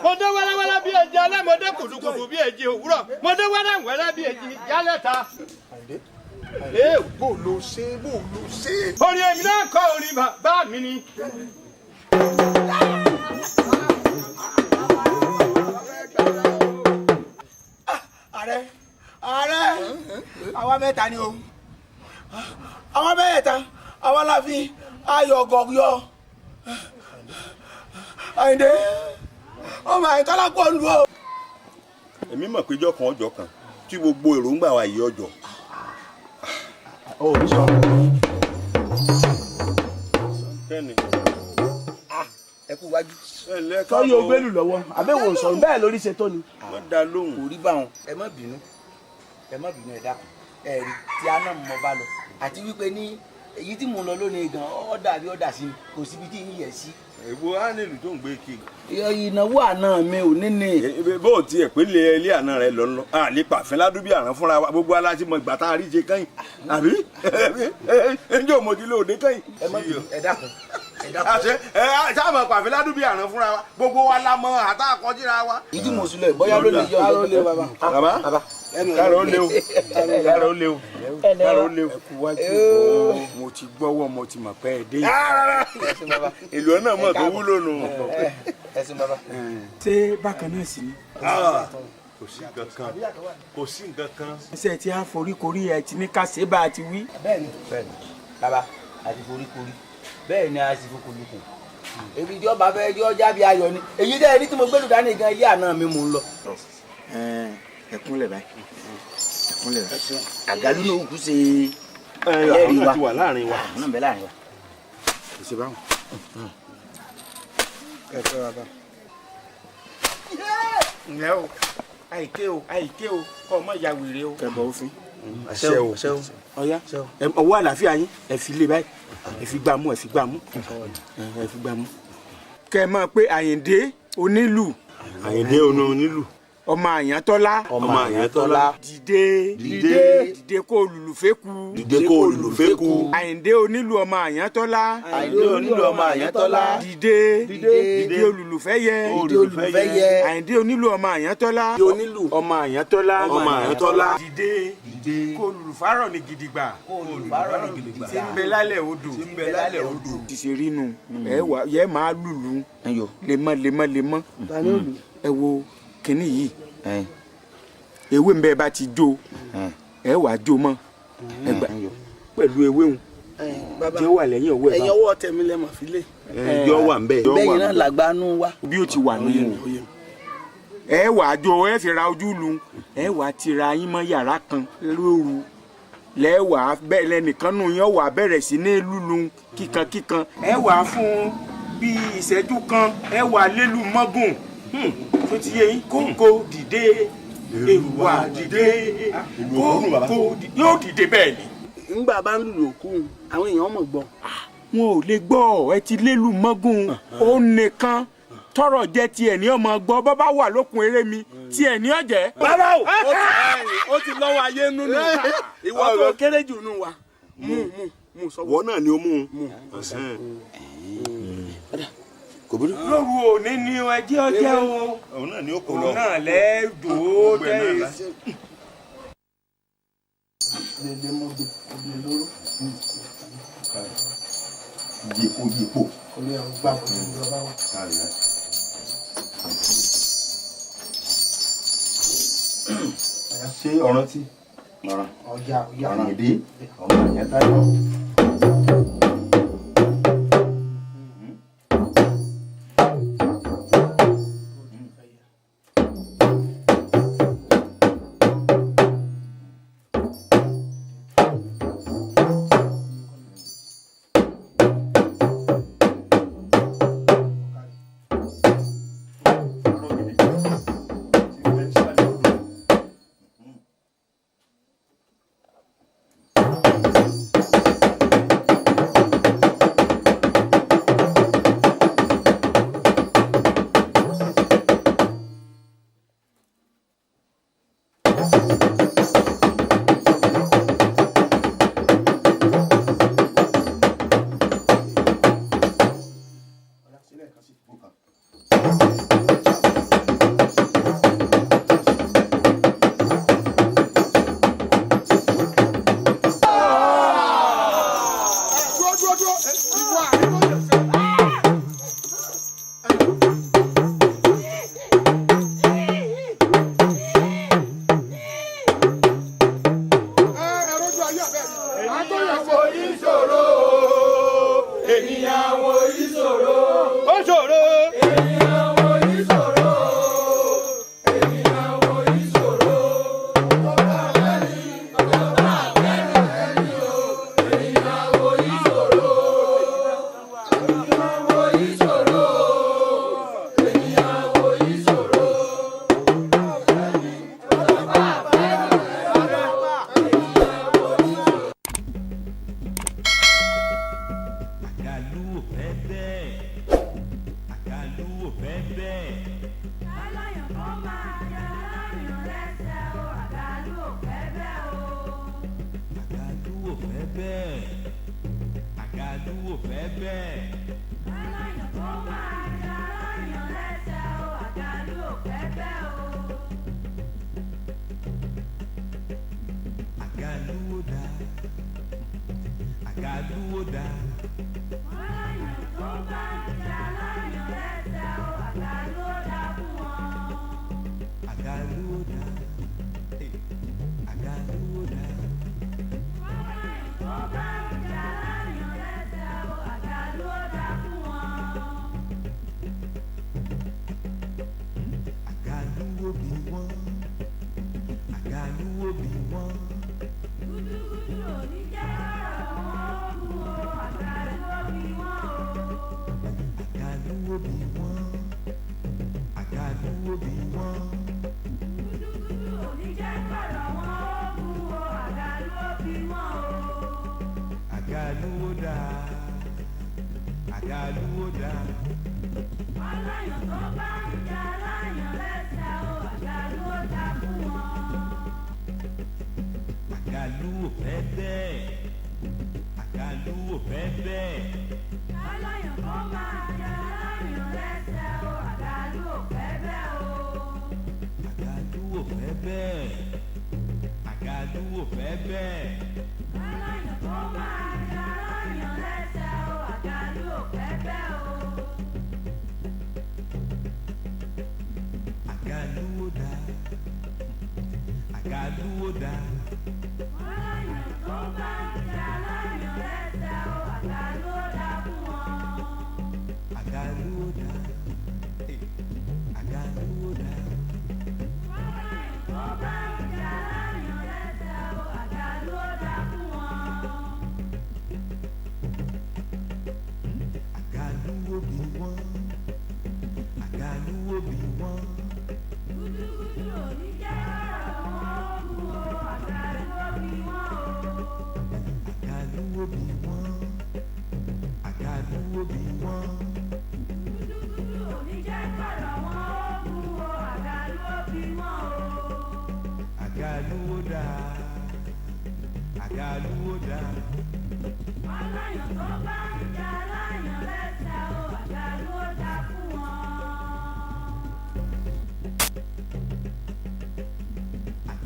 mo dé wẹ́lẹ́wẹ́lẹ́ bí ẹja alẹ́ mo dé kùdùkùdù bí ẹjì òwúrọ̀ mo dé wẹ́lẹ́wẹ́lẹ́ bí ẹjì yálẹ̀ta. bó ló ṣe bó ló ṣe. orin èmi náà kọ orin bàbá mi ni. ààrẹ àwa mẹ́ta ni o àwa mẹ́ta àwa la fi ayọ̀ gọ̀yọ̀ Àyìndé ọmọ Àyìntọ́lá kò lù ọ́. èmi mọ̀ pé ìjọ kan ọjọ́ kan tí gbogbo èròǹgbà wa yìí ọjọ́. kẹ́ni. ẹ kú wájú. sọ́yìn ogbélù lọ́wọ́ àbẹ̀wò sọ̀rọ̀ bẹ́ẹ̀ lórí ṣe tó ni. wọ́n dá lóhùn. kò rí báwọn ẹ má bínú ẹ dákun ẹ rí tí a náà mọ bá lọ àti wípé ní èyí tí mò ń lọ lónìí gan ọ dàbí ọ̀dà sí kò síbi tí ń yẹ sí. èwo á nílùú tó ń gbé kiri. ìnáwó àná mi ò ní ní. bó o tiẹ̀ pé ilé àná rẹ lọ lọ a lè pàfin ládùúgbò àrán fúnra wa gbogbo aláṣẹ mọ ìgbà tá a rí ṣe kẹ́yìn àbí ẹnjẹ́ òmòdìlẹ̀ òde kẹ́yìn. ẹ má bínú ẹ dákun. àṣẹ sáàmù pàfin ládùúgbò àrán fúnra wa gbogbo wa la mọ àtà àkọjíra wa. ìdí mọ̀sùlẹ̀ bóyá ló lè yọ ọ̀dọ́ lé bàbá. bàbá kára ó lé o kára ó lé o kára ó lé o. mo ti gbọ́wọ́ mo ti mọ̀ pé ẹ dé yìí ìlú náà mọ̀ tó wúlò nù. ṣé bákan náà sì ni. kò sí nǹkan kan kò sí nǹkan kan. ṣé tí a foríkorí ẹ ti ní ká ṣe bá a ti wí. bẹ́ẹ̀ni bàbá a ti foríkorí bẹ́ẹ̀ ni a sì fokolùkù èmi ìjọba fẹ́ jọ jábí ayọ̀ ni èyí dẹ́ ẹni tí mo gbẹ́lú dání gan ilé àná mi mò ń lọ. ẹkúnlẹ̀ báyìí ẹkúnlẹ̀ báyìí Àgálú náà kù ṣe ẹlẹ́rìí wa àwọn ti wà láàrin wa. àwọn náà bẹ láàrin wa. kò sí báwọn. ẹ fẹ́ wa bá. ǹlẹ́ o àìké o kọ́ ọmọ ìyá wèrè o. kẹbọ òfin. àṣẹ o ọyá ọwọ́ àlàáfíà yín ẹ fi lé báyìí ẹ fi gbà mú ẹ fi gbà mú. kẹ mọ̀ pé Àyìndé onílù. Àyìndé onílù. ọmọ Àyàntọ́lá. ọmọ Àyàntọ́lá. dìde kó lùlù fẹ́kù. dìde kó lùlù fẹ́kù. Àyìndé onílù ọmọ Àyàntọ́lá. Àyìndé onílù ọmọ Àyàntọ́lá. dìde olùlùfẹ́yẹ. Àyìndé onílù ọmọ Àyàntọ́lá. ọmọ Àyàntọ́lá. ọmọ Àyàntọ́lá. dìde kó lùlùfárọ̀ ní gidigba. tí ń bẹ lálẹ́ odò. ti ṣe rí nu yẹ máa lùlù lemọ́. ẹ wo kínní yìí ewé ń bẹ bá ti jó ẹ wàá jó mọ́ ẹ gbà pẹ̀lú ewé ń tí ó wà lẹ́yìn ọwọ́ ẹ bá. ẹ̀yin ọwọ́ tẹ̀mí lẹ́mọ̀ fílẹ̀. yọ wà ń bẹ. bẹ́yìn náà làgbà nù wá. bí ó ti wà nínú ẹ wàá jó ẹ fi ra ojú lu ẹ wàá ti ra yín mọ́ yàrá kan lóru lẹ́wàá bẹ́ẹ̀ nìkan nù yín wàá bẹ̀rẹ̀ sí ní lùlù kíkankíkan ẹ wàá fún bí ìṣẹ́jú kan ẹ wàá lélu mọ́gùn tó ti yé yín kóńkó dìde èrùwà dìde kóńkó yóò dìde bẹ́ẹ̀ ni. ńgbà bá ń lùlù òkú àwọn èèyàn mọ̀ gbọ́. wọn ò lè gbọ́ ẹ ti lélu mọ́gùn ó nìkan tọrọ jẹ tiẹ̀ ní ọmọ gbọ́ bọ́ bá wà lókun eré mi tiẹ̀ ní ọ̀jẹ̀. bàbá o ti lọ́wọ́ ayé nínú ìwọ tó kéré jù nù wa mú sọ. wọ́n náà ni ó mú un. kò lóru òní ni ẹjẹ́ ọjẹ́ o. òun náà ni ó kó lọ. òun náà lẹ́ẹ̀dọ́ tẹ́ yípo. orí ẹ̀ ń gbà fún ìjọba wa. ṣé ọ̀ràn tí. ọjà àyèdè ọmọ àyẹ̀tá yọ.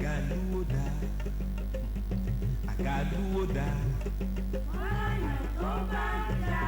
àgàlúwòdà àgàlúwòdà. àyàn tó bá jà